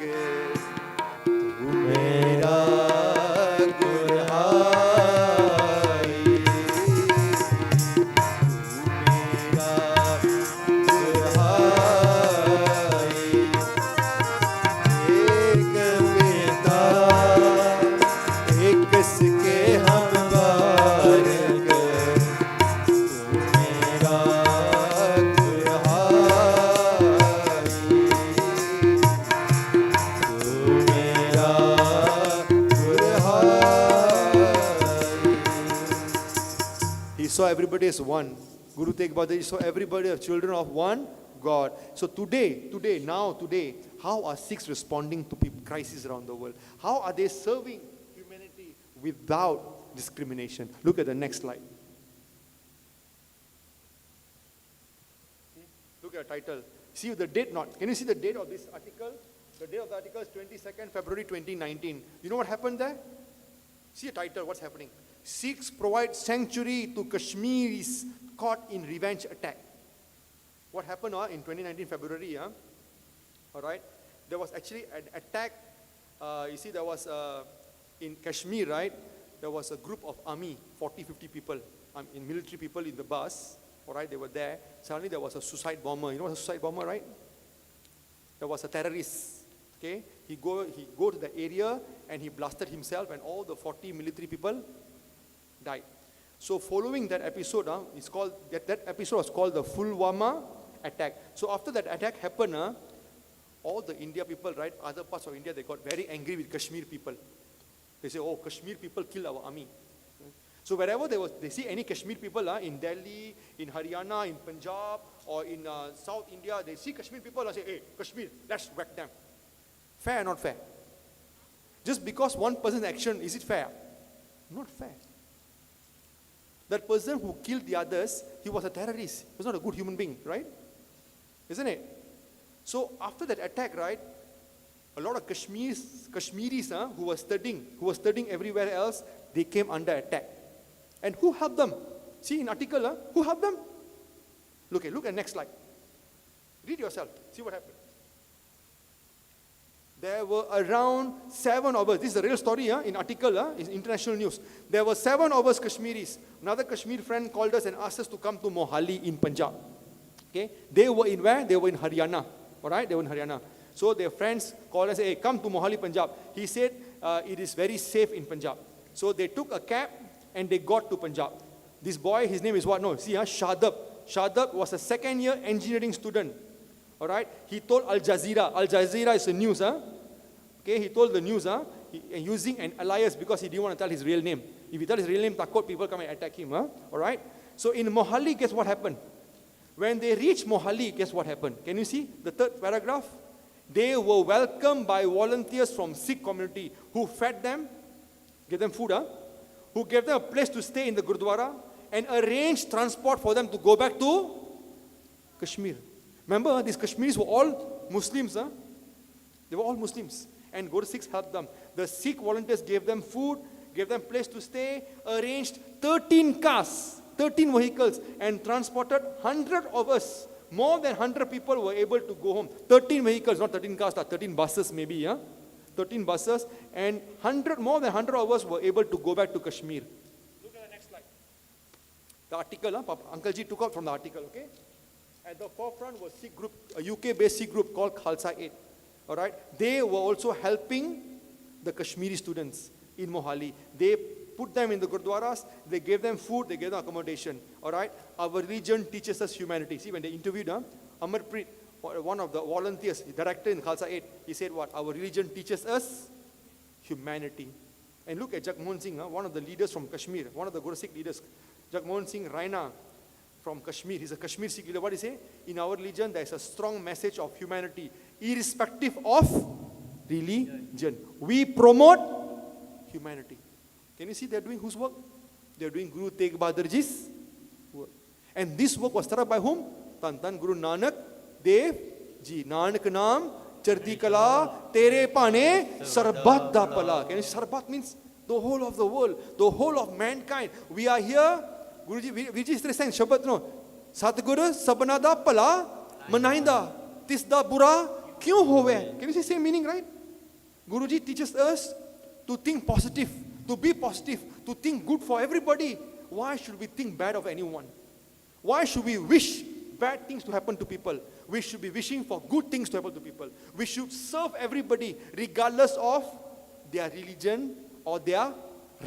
तू मेरा गुरहाई तू मेरा गुरहाई एक पिता एक के हम बारक saw everybody as one. Guru Tegh Bahadur saw everybody as children of one God. So today, how are Sikhs responding to crises around the world? How are they serving humanity without discrimination? Look at the next slide. Look at the title. See the date not. Can you see the date of this article? The date of the article is 22nd February 2019. You know what happened there? See the title, what's happening? Sikhs provide sanctuary to Kashmiris caught in revenge attack. What happened in 2019 February? All right. There was actually an attack. You see, there was in Kashmir, right? There was a group of army, 40, 50 people, in military people in the bus. All right, they were there. Suddenly there was a suicide bomber. You know what's a suicide bomber, right? There was a terrorist. Okay, he go to the area and he blasted himself, and all the 40 military people died. So following that episode, it's called that episode was called the Pulwama attack. So after that attack happened, all the India people, right, other parts of India, they got very angry with Kashmir people. They say, oh, Kashmir people killed our army. So wherever they see any Kashmir people in Delhi, in Haryana, in Punjab, or in South India, they see Kashmir people and say, hey, Kashmir, let's whack them. Fair or not fair? Just because one person's action, is it fair? Not fair. That person who killed the others, he was a terrorist. He was not a good human being, right? Isn't it? So after that attack, right, a lot of Kashmiris who were studying everywhere else, they came under attack. And who helped them? See in article, who helped them? Look at next slide. Read yourself. See what happened. There were around 7 of us. This is a real story in article, in international news. There were 7 of us Kashmiris. Another Kashmir friend called us and asked us to come to Mohali in Punjab. Okay, they were in where? They were in Haryana. All right, they were in Haryana. So their friends called and said, hey, come to Mohali, Punjab. He said, it is very safe in Punjab. So they took a cab and they got to Punjab. This boy, his name is what? No, see, Shadab. Shadab was a second year engineering student. All right, he told Al Jazeera. Al Jazeera is the news, Okay, he told the news, using an alias because he didn't want to tell his real name. If he tell his real name, takot, people come and attack him, All right. So in Mohali, guess what happened? When they reached Mohali, guess what happened? Can you see the third paragraph? They were welcomed by volunteers from Sikh community who fed them, gave them food, who gave them a place to stay in the Gurdwara and arranged transport for them to go back to Kashmir. Remember, these Kashmiris were all Muslims. They were all Muslims. And Guru Sikhs helped them. The Sikh volunteers gave them food, gave them place to stay, arranged 13 cars, 13 vehicles, and transported 100 of us. More than 100 people were able to go home. 13 vehicles, not 13 cars, 13 buses maybe, 13 buses, and more than 100 of us were able to go back to Kashmir. Look at the next slide. The article, Uncle Ji took out from the article, okay? At the forefront was Sikh group, a UK-based Sikh group called Khalsa 8. All right? They were also helping the Kashmiri students in Mohali. They put them in the Gurdwaras, they gave them food, they gave them accommodation. All right? Our religion teaches us humanity. See, when they interviewed Amarpreet, one of the volunteers, the director in Khalsa 8, he said what? Our religion teaches us humanity. And look at Jagmohan Singh, one of the leaders from Kashmir, one of the Guru Sikh leaders. Jagmohan Singh Raina from Kashmir. He's a Kashmir Sikh leader. What did he say? In our religion, there is a strong message of humanity, irrespective of religion. We promote humanity. Can you see they're doing whose work? They're doing Guru Tegh Bahadurji's work. And this work was started by whom? Tan Guru Nanak Dev Ji. Nanak Naam Chardi Kala Tere Pane Sarbat Da Pala. Can you see Sarbat means the whole of the world, the whole of mankind. We are here. Guruji, we just saying Shabbat, no? Satguru Sabna Da Pala Manahinda Tis Da Bura Kyun Hove. Can you see same meaning, right? Guruji teaches us to think positive, to be positive, to think good for everybody. Why should we think bad of anyone? Why should we wish bad things to happen to people? We should be wishing for good things to happen to people. We should serve everybody regardless of their religion or their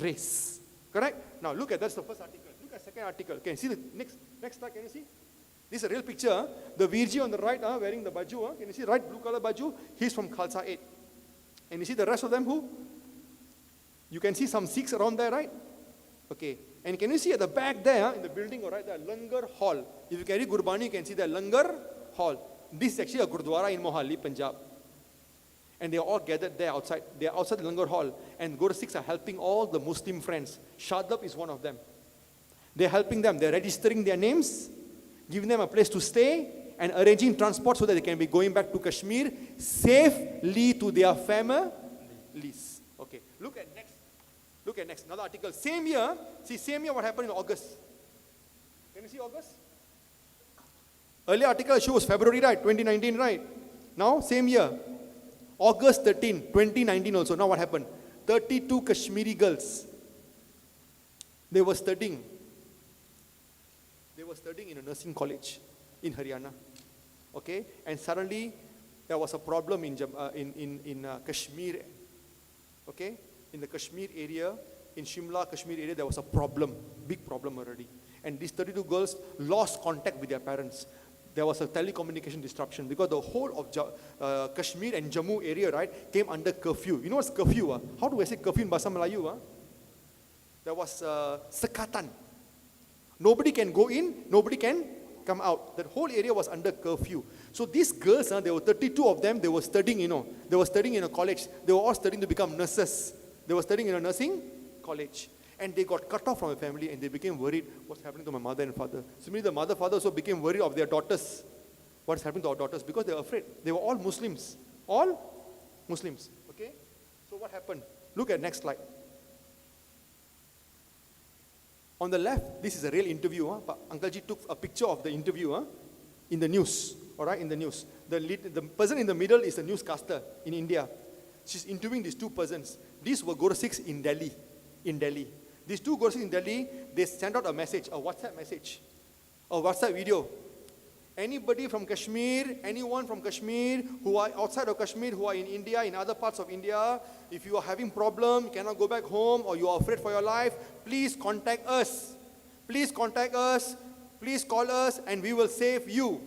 race. Correct? Now look at, that's the first article. Look at the second article. Can you see the next slide? Can you see? This is a real picture. The Virji on the right wearing the baju. Can you see right blue color baju? He's from Khalsa 8. And you see the rest of them who? You can see some Sikhs around there, right? Okay. And can you see at the back there, in the building, right there, Langar Hall. If you carry Gurbani, you can see the Langar Hall. This is actually a Gurdwara in Mohali, Punjab. And they are all gathered there outside. They are outside the Langar Hall. And Guru Sikhs are helping all the Muslim friends. Shadab is one of them. They're helping them. They're registering their names, giving them a place to stay, and arranging transport so that they can be going back to Kashmir safely to their families. Okay. Look at next. Another article. Same year. See, same year what happened in August. Can you see August? Earlier article shows February, right? 2019, right? Now, same year. August 13, 2019 also. Now what happened? 32 Kashmiri girls. They were studying in a nursing college in Haryana. Okay? And suddenly, there was a problem in Kashmir. Okay? In the Kashmir area, in Shimla, Kashmir area, there was a problem, big problem already. And these 32 girls lost contact with their parents. There was a telecommunication disruption because the whole of Kashmir and Jammu area, right, came under curfew. You know what's curfew? How do I say curfew in Bahasa Melayu? There was sekatan. Nobody can go in, nobody can come out. That whole area was under curfew. So these girls, there were 32 of them, they were studying, they were studying in a college. They were all studying to become nurses. They were studying in a nursing college. And they got cut off from their family and they became worried what's happening to my mother and father. Similarly, the mother, father also became worried of their daughters. What's happening to our daughters? Because they were afraid. They were all Muslims. All Muslims. Okay? So what happened? Look at next slide. On the left, this is a real interview. Uncle Ji took a picture of the interview in the news. All right, in the news. The person in the middle is a newscaster in India. She's interviewing these two persons. These were Guru Sikhs in Delhi. These two Guru Sikhs in Delhi, they sent out a message, a WhatsApp message, a WhatsApp video. Anybody from Kashmir, anyone from Kashmir who are outside of Kashmir, who are in India, in other parts of India, if you are having problem, you cannot go back home, or you are afraid for your life, please contact us. Please contact us. Please call us and we will save you.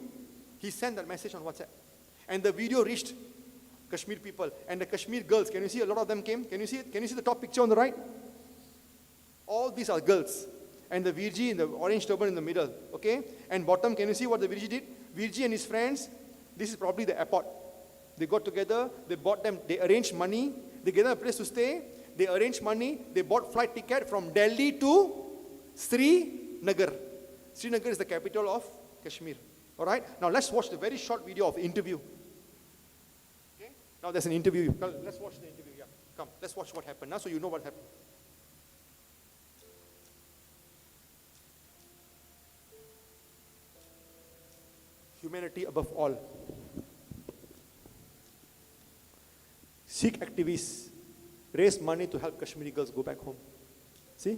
He sent that message on WhatsApp. And the video reached Kashmir people. And the Kashmir girls, can you see a lot of them came? Can you see it? Can you see the top picture on the right? All these are girls. And the Virji in the orange turban in the middle. Okay? And bottom, can you see what the Virji did? Virji and his friends, this is probably the airport. They got together, they bought them, they arranged money, they gave them a place to stay, they arranged money, they bought flight ticket from Delhi to Srinagar. Srinagar is the capital of Kashmir. Alright? Now let's watch the very short video of the interview. Okay? Now there's an interview. Let's watch the interview. Yeah. Come, let's watch what happened now so you know what happened. Humanity above all. Sikh activists raised money to help Kashmiri girls go back home. See?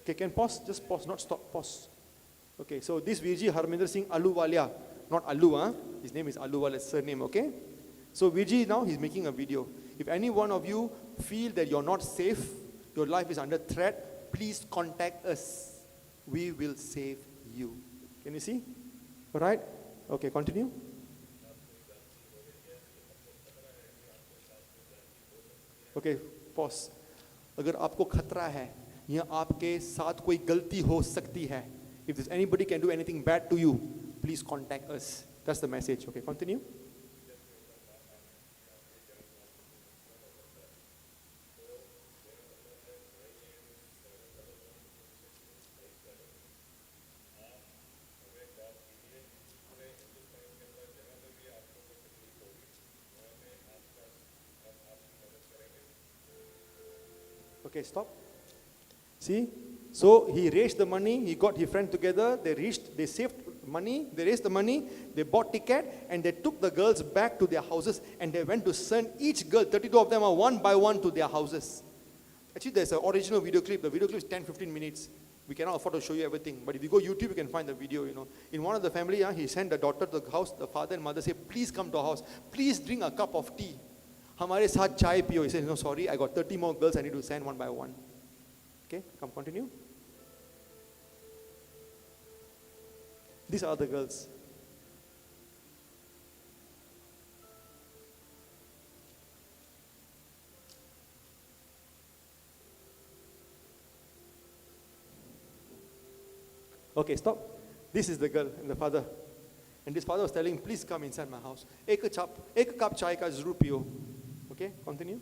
Okay, can pause? Just pause, not stop, pause. Okay, so this Virji Harminder Singh Aluwalia, not Alu, huh? His name is Aluwalia, surname, okay? So Virji now, he's making a video. If any one of you feel that you're not safe, your life is under threat, please contact us. We will save you. Can you see? All right? Okay, continue. Okay, pause. अगर आपको खतरा है या आपके साथ कोई गलती हो सकती है, if there's anybody can do anything bad to you, please contact us. That's the message. Okay, continue. Okay, stop. See? So he raised the money, he got his friend together, they saved money, they raised the money, they bought ticket, and they took the girls back to their houses, and they went to send each girl, 32 of them are one by one to their houses. Actually, there's an original video clip. The video clip is 10-15 minutes. We cannot afford to show you everything. But if you go YouTube, you can find the video, you know. In one of the family, he sent the daughter to the house, the father and mother say, please come to our house. Please drink a cup of tea. हमारे साथ चाय पियो. He says, no, sorry, I got 30 more girls I need to send one by one. Okay, come continue. These are the girls. Okay, stop. This is the girl and the father. And this father was telling, please come inside my house. एक cup चाय का जरूर पियो. Okay, continue.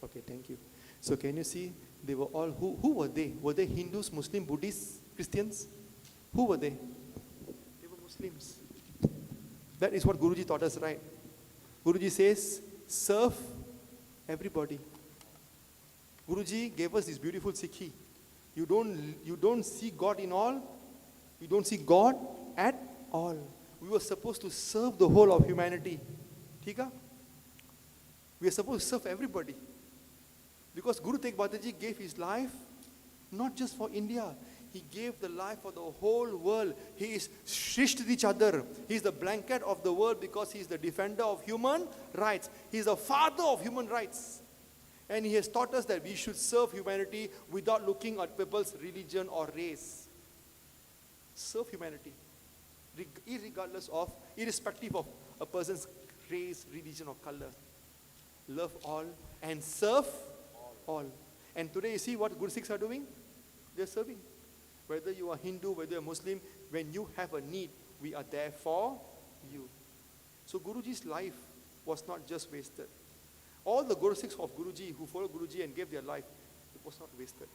Okay, thank you. So can you see, they were all, who were they? Were they Hindus, Muslim, Buddhists, Christians? Who were they? They were Muslims. That is what Guruji taught us, right? Guruji says, serve everybody. Guruji gave us this beautiful Sikhi. You don't see God in all. You don't see God at all. We were supposed to serve the whole of humanity. Thika? We are supposed to serve everybody. Because Guru Tegh Bahadurji gave his life not just for India. He gave the life for the whole world. He is Shrisht Chadar. He is the blanket of the world because he is the defender of human rights. He is the father of human rights. And he has taught us that we should serve humanity without looking at people's religion or race. Serve humanity. Irrespective of a person's race, religion or color. Love all and serve all. And today you see what Guru Sikhs are doing? They are serving. Whether you are Hindu, whether you are Muslim, when you have a need, we are there for you. So Guruji's life was not just wasted. All the Guru Sikhs of Guruji who followed Guruji and gave their life, it was not wasted.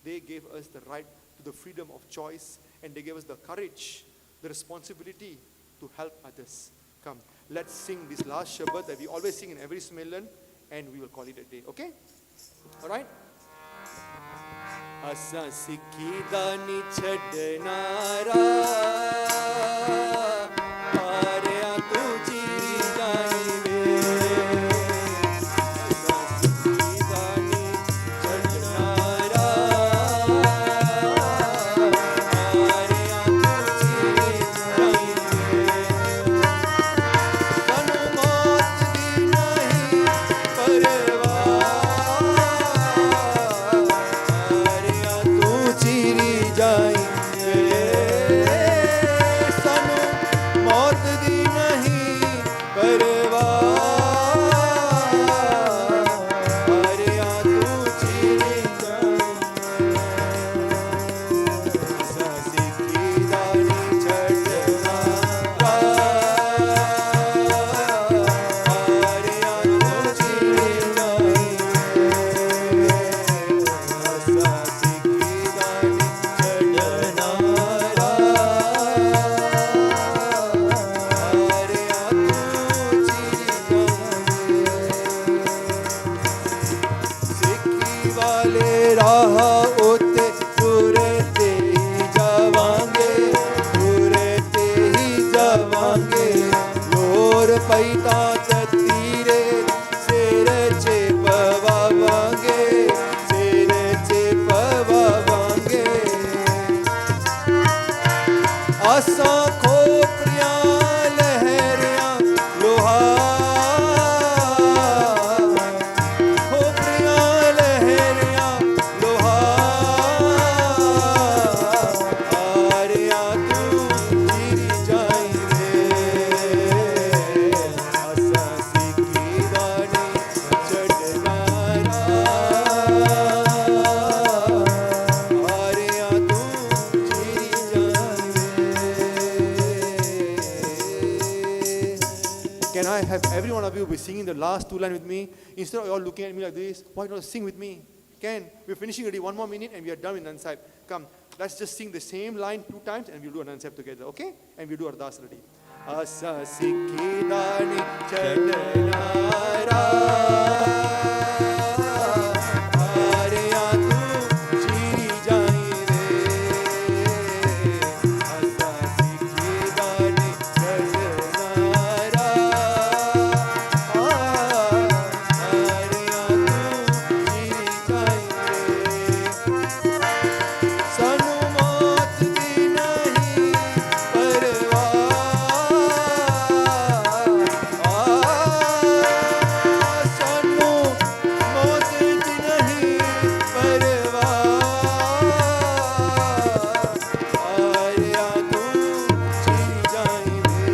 They gave us the right to the freedom of choice, and they gave us the courage, the responsibility to help others. Come, let's sing this last Shabad that we always sing in every Samelan, and we will call it a day, okay? Alright? असां सिखी दा नी छड़ना रा आरिया तू चीरी जाई वे असां सिखी दा नी छड़ना रा आरिया तू चीरी जाई वे सानू मौत दी नहीं परवाह आरिया तू चीरी जाई वे सानू मौत दी नहीं परवाह आरिया तू चीरी जाई असां सिखी दा नी छड़ना आरिया तू चीरी जाई असां सिखी दा नी छड़ना आरिया तू चीरी जाई सिखी वाले राह उते तुरे ते ही जावांगे तुरे ते ही जावांगे लोर पैदा तीरे सिर चे पवावांगे सिर चे पवावांगे असां खोपरियां लहरियां लोहा खोपरियां लहरियां लोहा आरिया तू चीरी जाई वे असां सिखी दा नी छड़ना रा आरिया तू चीरी जाई वे Can I have every one of you be singing the last two lines with me? Instead of you all looking at me like this, why don't you sing with me? Can? We're finishing already. One more minute and we are done with Nansab. Come, let's just sing the same line 2 times and we'll do a Nansab together, okay? And we'll do Ardas already. असां सिखी दा नी छड़ना रा आरिया तू चीरी जाई वे असां सिखी दा नी छड़ना रा आरिया तू चीरी जाई वे सानू मौत दी नहीं परवाह सानू मौत दी नहीं परवाह आरिया तू चीरी जाई वे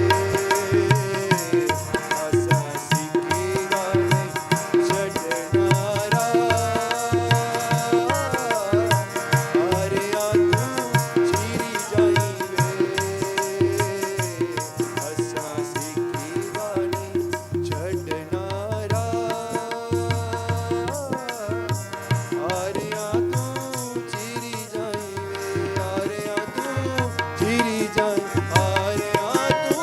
असां सिखी दा नी छड़ना रा आरिया तू चीरी जाई वे असां सिखी दा नी छड़ना रा आरिया तू चीरी जाई वे आरिया तू चीरी जाई आरिया तू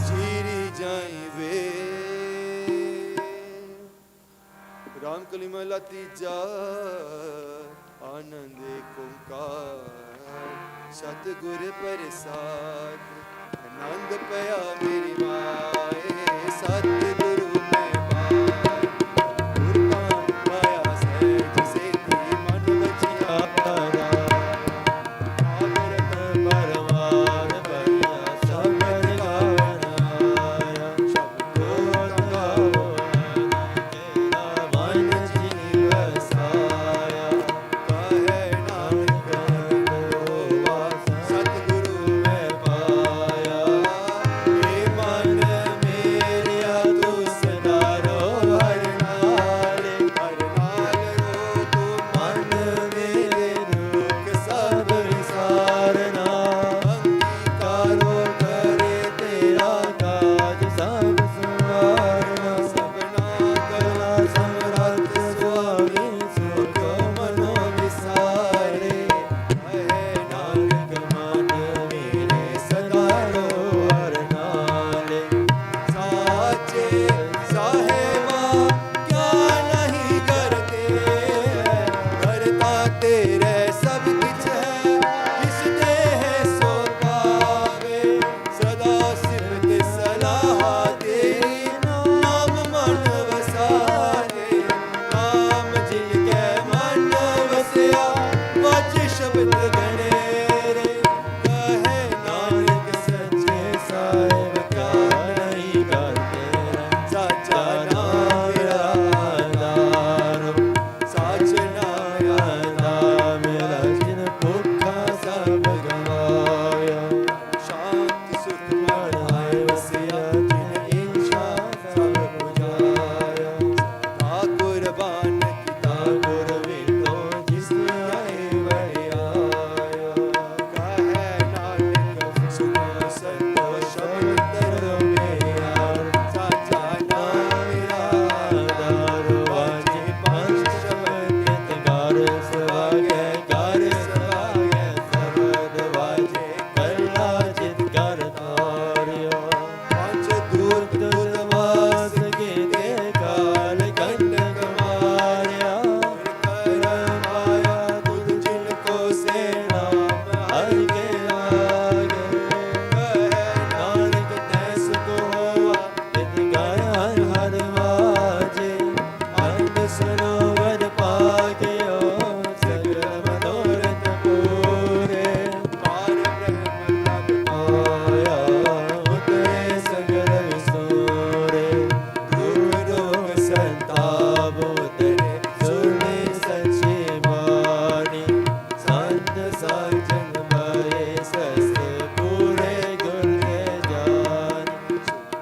चीरी जाई वे राम कलिमला तीजा आनंद ओंकार सतगुर प्रसाद आनंद पया मेरी माए सतगुरु मैं गुरबान पाया सहज से थी मन बचिया पारा आमृत परवान बनिया शब्द गाया शब्दो गाओ तेरा मन जिनी बसाया कहे नानक होवा सतगुरु मैं पाया हे मन मेरिया तू ਕੁਰਬਾਨ ਕੀਤਾ ਗੁਰ ਵਿਟੋ ਜਿਸ ਆਏ ਵਰਿਆਇਆ ਕਹੈ ਨਾਨਕ ਸੁਨੋ ਸੰਤੋ ਸ਼ਬਦ ਤਰੋ ਮੇਰਾ ਸਾਚਾ ਨਾਮ ਆਧਾਰ ਵਾਜੇ ਪੰਜ ਸ਼ਬਦ ਤਗਾਰ ਸਵਾਗੈ ਗਾਰ ਸਵਾਗੈ ਸਬਦ ਵਾਜੇ ਕਰਲਾ ਚਿਤ ਕਰ ਤਾਰਿਆ ਪੰਜ ਦੂਤ ਦਵਾਸ ਕੀਤੇ ਕਾਲ ਕੰਟਕ ਮਾਰਿਆ ਕਰ ਮਾਇਆ ਤੁਧ ਜਿਨ ਕੋ ਸੇ ਨਾਮ ਹਰਿ ਕੇ ਆਗੇ ਕਹੈ ਨਾਨਕ ਤੈ ਸੁਖ ਹੋਆ ਤਿਤ ਗਾਇ ਹਰਿ ਹਰਿ ਵਾਜੇ ਅੰਤ ਸਰੋਵਰ ਪਾਕਿਓ ਸਗਲ ਮਨੋਰਥ ਪੂਰੇ ਪਾਰ ਬ੍ਰਹਮ ਲਗ ਪਾਇਆ ਉਤਰੇ ਸਗਲ ਵਿਸੂਰੇ ਦੁਖ ਰੋਗ ਸੰਤਾਪ ਉਤਰੇ ਸੁਣੇ ਸੱਚੀ ਬਾਣੀ ਸੰਤ ਸਾਜਨ ਮਾਏ ਸਸ ਪੂਰੇ ਗੁਰ ਕੇ ਜਾਣੀ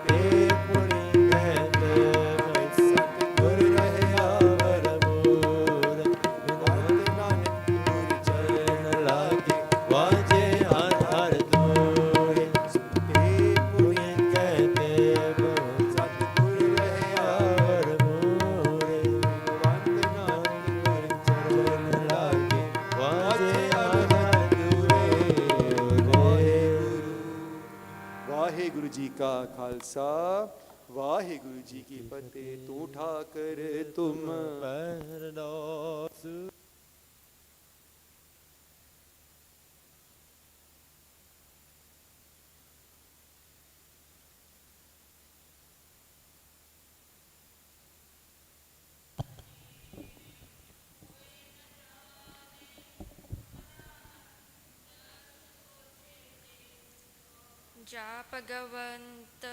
ਤੇ ਪੁਣੀ ਕਹਿੰਦੇ ਮੈਂ ਸਤ ਗੁਰ ਰਹਿਆ ਵਰਮੂਰ ਬਿਨੰਦ ਨਾਨਕ ਗੁਰ ਚਰਨ ਲਾਗੇ ਵਾਜੇ ਹਰ ਹਰ ਦੂਰੇ ਤੇ ਪੁਣੀ ਕਹਿੰਦੇ ਮੈਂ ਸਤ ਗੁਰ ਰਹਿਆ ਵਰਮੂਰੇ ਬਿਨੰਦ ਨਾਨਕ ਗੁਰ ਚਰਨ ਲਾਗੇ ਵਾਜੇ ਹਰ ਹਰ ਦੂਰੇ ਵਾਹਿਗੁਰੂ ਜੀ ਕਾ ਖਾਲਸਾ ਵਾਹਿਗੁਰੂ ਜੀ ਕੀ ਫਤਿਹ ਤੂੰ ਠਾਕਰ ਤੁਮ ਪਰਦਾਸ जा भगवंत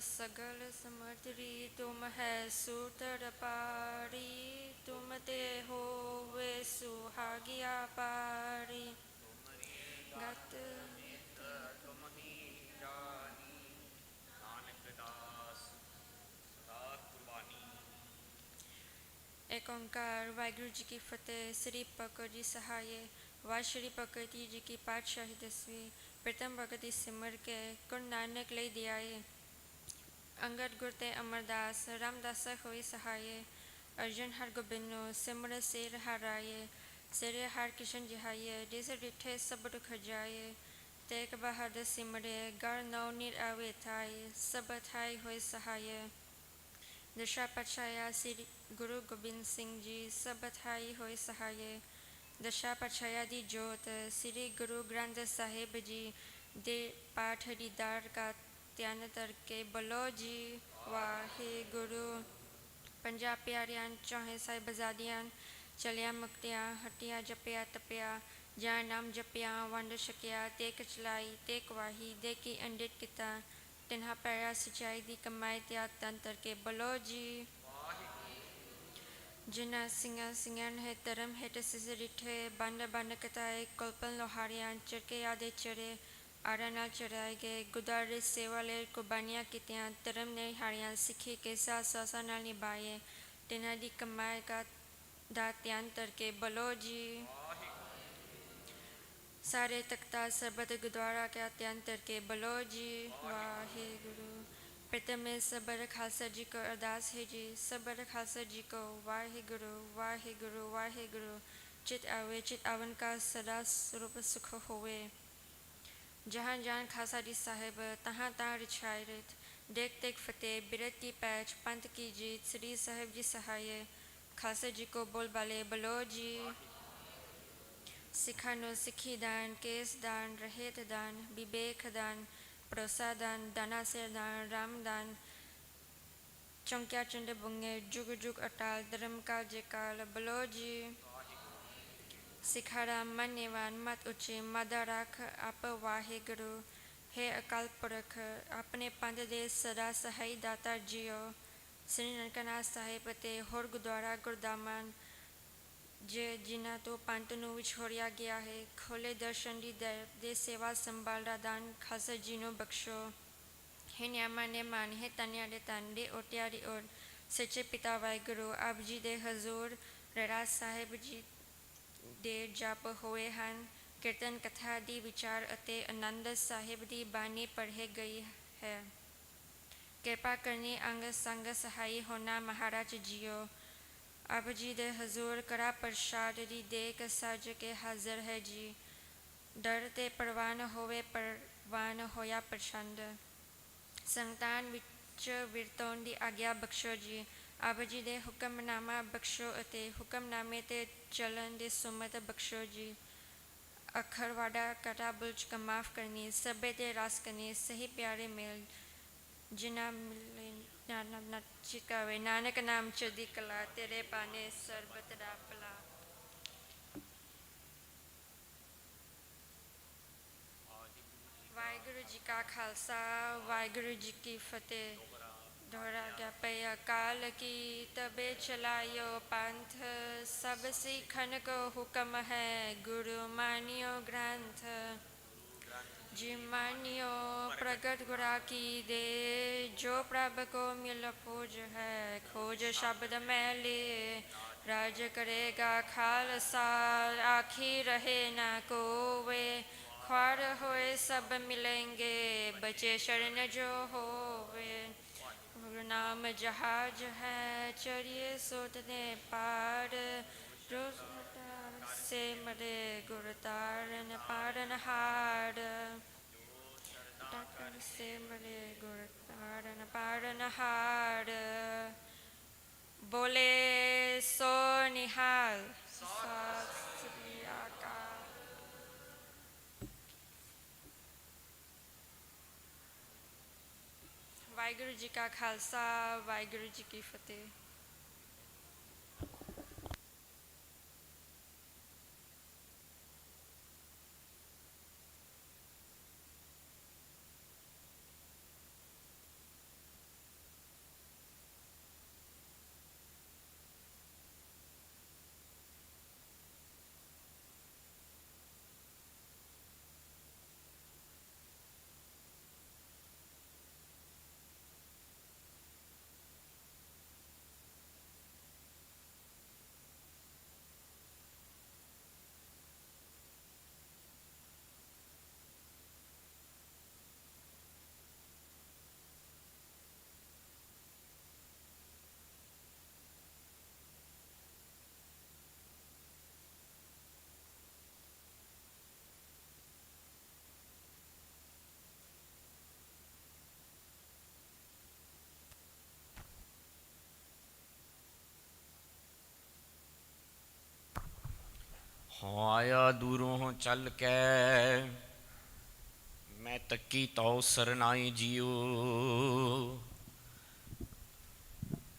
सगल समर्थ तुम है सूतर पारी तुम ते हो वे सुहागिया पारी गत एक ओंकार वाहिगुरु जी की फतेह। श्री पकड़ जी सहाय व श्री पकड़ती जी की पातशाही दसवीं प्रथम भगति सिमर के गुरु नानक लई दियाए अंगद गुर ते अमरदास रामदास होई सहाय अर्जुन हर गोबिंदो सिमर सिर हराए सिर हर किशन जिहाय जिस डिठे सब दुख जाए तेक बहादुर सिमरे गर नौ नीर आवे थाय सब थाय होई सहाय दशा पातशाह श्री गुरु गोबिंद सिंह जी सब थाई होई सहाय दशा पातशाह दी जोत श्री गुरु ग्रंथ साहिब जी दे पाठ दीदार का त्यान तरके बलो जी वाहे गुरु पंजा प्यारियां चौहे साहिब बजादियां चलिया मुक्तियां हटिया जपिया तपिया जा नाम जपिया वंड शकिया तेक चलाई तेक वाही दे की अंडित किता तिन्हा पैरा सिंचाई दी कमाई त्या तंत्र के बलो जी जिना सिंगा सिंगन है तरम हेट सिर रिठे बंड बंड कताए कल्पन लोहारियां चरके यादे चरे आराना चराए गए गुदारे सेवा ले कुर्बानियां कितियां तरम ने हारियां सिखी के साथ सासा नाल निभाए तिन्हा दी कमाई का दात्यांतर के बलो जी सारे तख्ता सरबत गुरुद्वारा के अत्यंतर के बलो जी वाहे गुरु प्रथम में सबद खालसा जी को अरदास है जी सबद खालसा जी को वाहे गुरु वाहे गुरु वाहे गुरु चित आवे चित आवन का सदा स्वरूप सुख होवे जहाँ जहाँ खालसा जी साहेब तहाँ तहाँ रिछाए रित देख देख फतेह बिरत की पैच पंथ की जीत श्री साहेब जी सहाय खालसा जी को बोल बाले बलो जी सिखानो सिखी दान केस दान रहेत दान विवेक दान प्रोसा दान दानासेर दान राम दान चौंकिया चंड बुंगे जुग जुग अटाल धर्म काल जे काल बलो जी सिखारा मान्यवान मत उच्चे मदा राख आप वाहे गुरु हे अकाल पुरख अपने पंथ दे सदा सहाय दाता जियो श्री ननकाना साहेब ते होर गुरुद्वारा गुरदामान जे जिन्ना तो पंतनु विछोड़िया गया है खोले दर्शन दी दे सेवा संभाल दान खालसा जी नो बख्शो हे न्यामा ने मान हे तन्या दे तान दे ओटिया दी ओट ਸੱਚੇ ਪਿਤਾ ਵਾਹਿਗੁਰੂ ਆਪ ਜੀ ਦੇ ਹਜ਼ੂਰ ਰਹਿਰਾਸ ਸਾਹਿਬ ਜੀ ਦੇ ਜਪ ਹੋਏ ਹਨ। ਕੀਰਤਨ ਕਥਾ ਦੀ ਵਿਚਾਰ ਅਤੇ ਆਨੰਦ ਸਾਹਿਬ ਦੀ ਬਾਣੀ ਪੜ੍ਹੀ ਗਈ ਹੈ। ਕਿਰਪਾ ਕਰਨੀ ਅੰਗ ਸੰਗ ਸਹਾਈ ਹੋਣਾ ਮਹਾਰਾਜ ਜੀਓ। ਆਪ ਜੀ ਦੇ ਹਜ਼ੂਰ ਕੜਾ ਪ੍ਰਸ਼ਾਦ ਦੀ ਦੇਗ ਸਜ ਕੇ ਹਾਜ਼ਰ ਹੈ ਜੀ। ਡਰ ਤੇ ਪ੍ਰਵਾਨ ਹੋਵੇ ਪ੍ਰਵਾਨ ਹੋਇਆ ਪ੍ਰਚੰਡ। ਸੰਗਤਾਂ ਵਿੱਚ ਵਿਰਤੋਂ ਦੀ ਆਗਿਆ ਬਖਸ਼ੋ ਜੀ। ਆਪ ਜੀ ਦੇ ਹੁਕਮਨਾਮਾ ਬਖਸ਼ੋ ਅਤੇ ਹੁਕਮਨਾਮੇ 'ਤੇ ਚੱਲਣ ਦੀ ਸੁਮਤ ਬਖਸ਼ੋ ਜੀ। ਅਖਰਵਾੜਾ ਕਟਾ ਬੁਲਚ ਕ ਮਾਫ ਕਰਨੀ ਸਭੇ ਤੇ ਰਸ ਕਰਨੀ ਸਹੀ ਪਿਆਰੇ ਮੇਲ ਜਿਨ੍ਹਾਂ ਮਿਲੇ ਚਿਕਾਵੇ ਨਾਨਕ ਨਾਮ ਚੜ੍ਹਦੀ ਕਲਾ ਤੇਰੇ ਬਾਣੇ ਸਰਬਤ ਦਾ ਭਲਾ। ਵਾਹਿਗੁਰੂ ਜੀ ਕਾ ਖਾਲਸਾ ਵਾਹਿਗੁਰੂ ਜੀ ਕੀ ਫਤਿਹ। दोहरा गया पै काल की तबे चलायो पंथ सब सिखन को हुक्म है गुरु मानियो ग्रंथ जी मानियो प्रगट गुरा की दे जो प्रभ को मिल पूज है खोज शब्द मैले राज करेगा खालसा आखी रहे ना कोवे ख्वार होए सब मिलेंगे बचे शरण जो होवे। गुरु नाम जहाज है चढ़िए सोतने पार रोज से मरे गुरु तारन पारन हार से मरे गुरु तारन पारन हार। बोले सो निहाल सत श्री अकाल। वाहिगुरु जी का खालसा वाहिगुरु जी की फतेह। ਹੋਂ ਆਇਆ ਦੂਰੋਂ ਚੱਲ ਕੇ ਮੈਂ ਤੱਕੀ ਤਉ ਸਰਨਾਈ ਜੀਓ।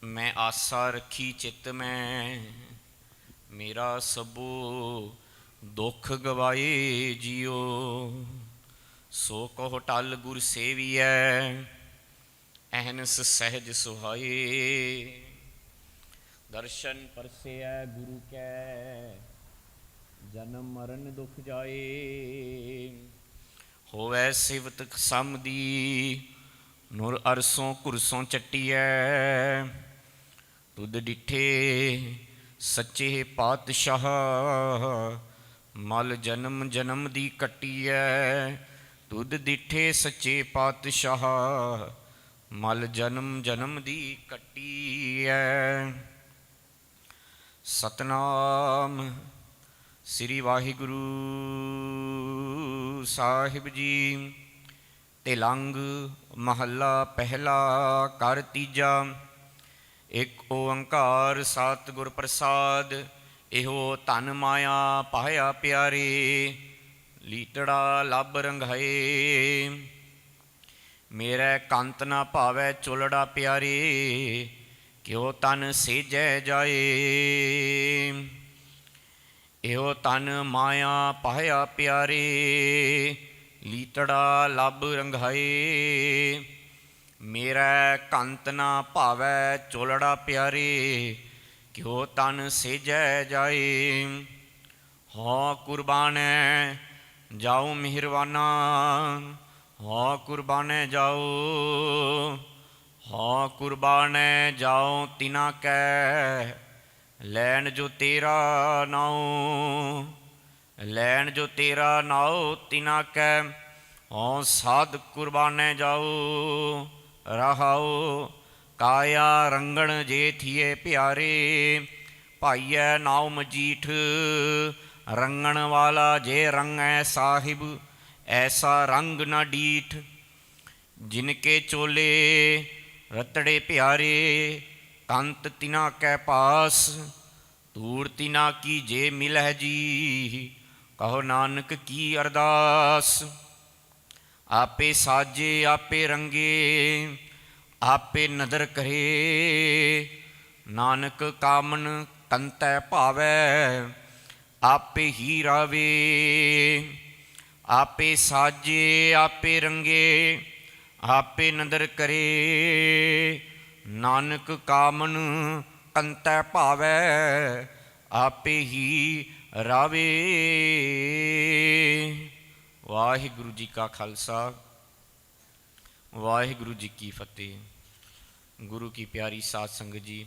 ਮੈਂ ਆਸਾ ਰੱਖੀ ਚਿੱਤ ਮੈਂ ਮੇਰਾ ਸਭੋ ਦੁੱਖ ਗਵਾਏ ਜੀਓ। ਸੋ ਕਹੋ ਟਲ ਗੁਰ ਸੇਵੀਐ ਅਹਨਸ ਸਹਿਜ ਸੁਹਾਏ। ਦਰਸ਼ਨ ਪਰਸੇਐ ਗੁਰੂ ਕੈ ਜਨਮ ਮਰਨ ਦੁਖ ਜਾਏ। ਹੋਵੈ ਸਿਵਤ ਸਮ ਦੀ ਨੂਰ ਅਰਸੋਂ ਕੁਰਸੋਂ ਚੱਟੀਐ। ਤੁਧ ਡਿਠੇ ਸੱਚੇ ਪਾਤਸ਼ਾਹ ਮਲ ਜਨਮ ਜਨਮ ਦੀ ਕੱਟੀਐ। ਤੁਧ ਡਿਠੇ ਸੱਚੇ ਪਾਤਸ਼ਾਹ ਮਲ ਜਨਮ ਜਨਮ ਦੀ ਕੱਟੀਐ। ਸਤਨਾਮ ਸ੍ਰੀ ਵਾਹਿਗੁਰੂ ਸਾਹਿਬ ਜੀ। ਤਿਲੰਗ ਮਹੱਲਾ ਪਹਿਲਾ ਘਰ ਤੀਜਾ। ਇੱਕ ਓੰਕਾਰ ਸਤਿਗੁਰ ਪ੍ਰਸਾਦ। ਇਹੋ ਧਨ ਮਾਇਆ ਪਾਇਆ ਪਿਆਰੇ ਲੀਤੜਾ ਲੱਭ ਰੰਘਾਏ। ਮੇਰੇ ਕੰਤ ਨਾ ਭਾਵੈ ਚੁਲੜਾ ਪਿਆਰੇ ਕਿਉ ਤਨ ਸੇਜੈ ਜਾਏ। ਇਹੋ ਤਨ ਮਾਇਆ ਪਾਇਆ ਪਿਆਰੇ ਲੀਤੜਾ ਲੱਭ ਰੰਘਾਏ। ਮੇਰਾ ਕੰਤ ਨਾ ਭਾਵੈ ਚੋਲੜਾ ਪਿਆਰੇ ਕਿਉ ਤਨ ਸੇਜੈ ਜਾਏ। ਹਾਂ ਕੁਰਬਾਨੈ ਜਾਉ ਮਿਹਰਬਾਨਾ ਹਾਂ ਕੁਰਬਾਨੈ ਜਾਉ ਹਾਂ ਕੁਰਬਾਨੈ ਜਾਉ ਤਿਨਾ ਕੈ, ਲੈਣ ਜੋ ਤੇਰਾ ਨਾਉ, ਲੈਣ ਜੋ ਤੇਰਾ ਨਾਉ ਤਿਨਾ ਕੈ, ਹਉ ਸਾਧ ਕੁਰਬਾਨੈ ਜਾਉ। ਰਹਾਉ ਕਾਇਆ ਰੰਗਣ ਜੇ ਥੀਏ ਪਿਆਰੇ, ਭਾਈਐ ਨਾਉ ਮਜੀਠ, ਰੰਗਣ ਵਾਲਾ ਜੇ ਰੰਗੈ ਸਾਹਿਬ, ਐਸਾ ਰੰਗ ਨਾ ਡੀਠ। ਜਿਨਕੇ ਚੋਲੇ ਰਤੜੇ ਪਿਆਰੇ, ਕੰਤ ਤਿਨਾ ਕੈ ਪਾਸ, ਧੂੜ ਤਿਨਾ ਕੀ ਜੇ ਮਿਲਹਿ ਜੀ, ਕਹੋ ਨਾਨਕ ਕੀ ਅਰਦਾਸ। ਆਪੇ ਸਾਜੇ ਆਪੇ ਰੰਗੇ, ਆਪੇ ਨਦਰ ਕਰੇ, ਨਾਨਕ ਕਾਮਨ ਕੰਤੈ ਭਾਵੈ, ਆਪੇ ਹੀ ਰਾਵੇ। ਆਪੇ ਸਾਜੇ ਆਪੇ ਰੰਗੇ, ਆਪੇ ਨਦਰ ਕਰੇ, ਨਾਨਕ ਕਾਮਨ ਕੰਤੈ ਭਾਵੈ, ਆਪੇ ਹੀ ਰਾਵੇ। ਵਾਹਿਗੁਰੂ ਜੀ ਕਾ ਖਾਲਸਾ, ਵਾਹਿਗੁਰੂ ਜੀ ਕੀ ਫਤਿਹ। ਗੁਰੂ ਕੀ ਪਿਆਰੀ ਸਾਧ ਸੰਗਤ ਜੀ,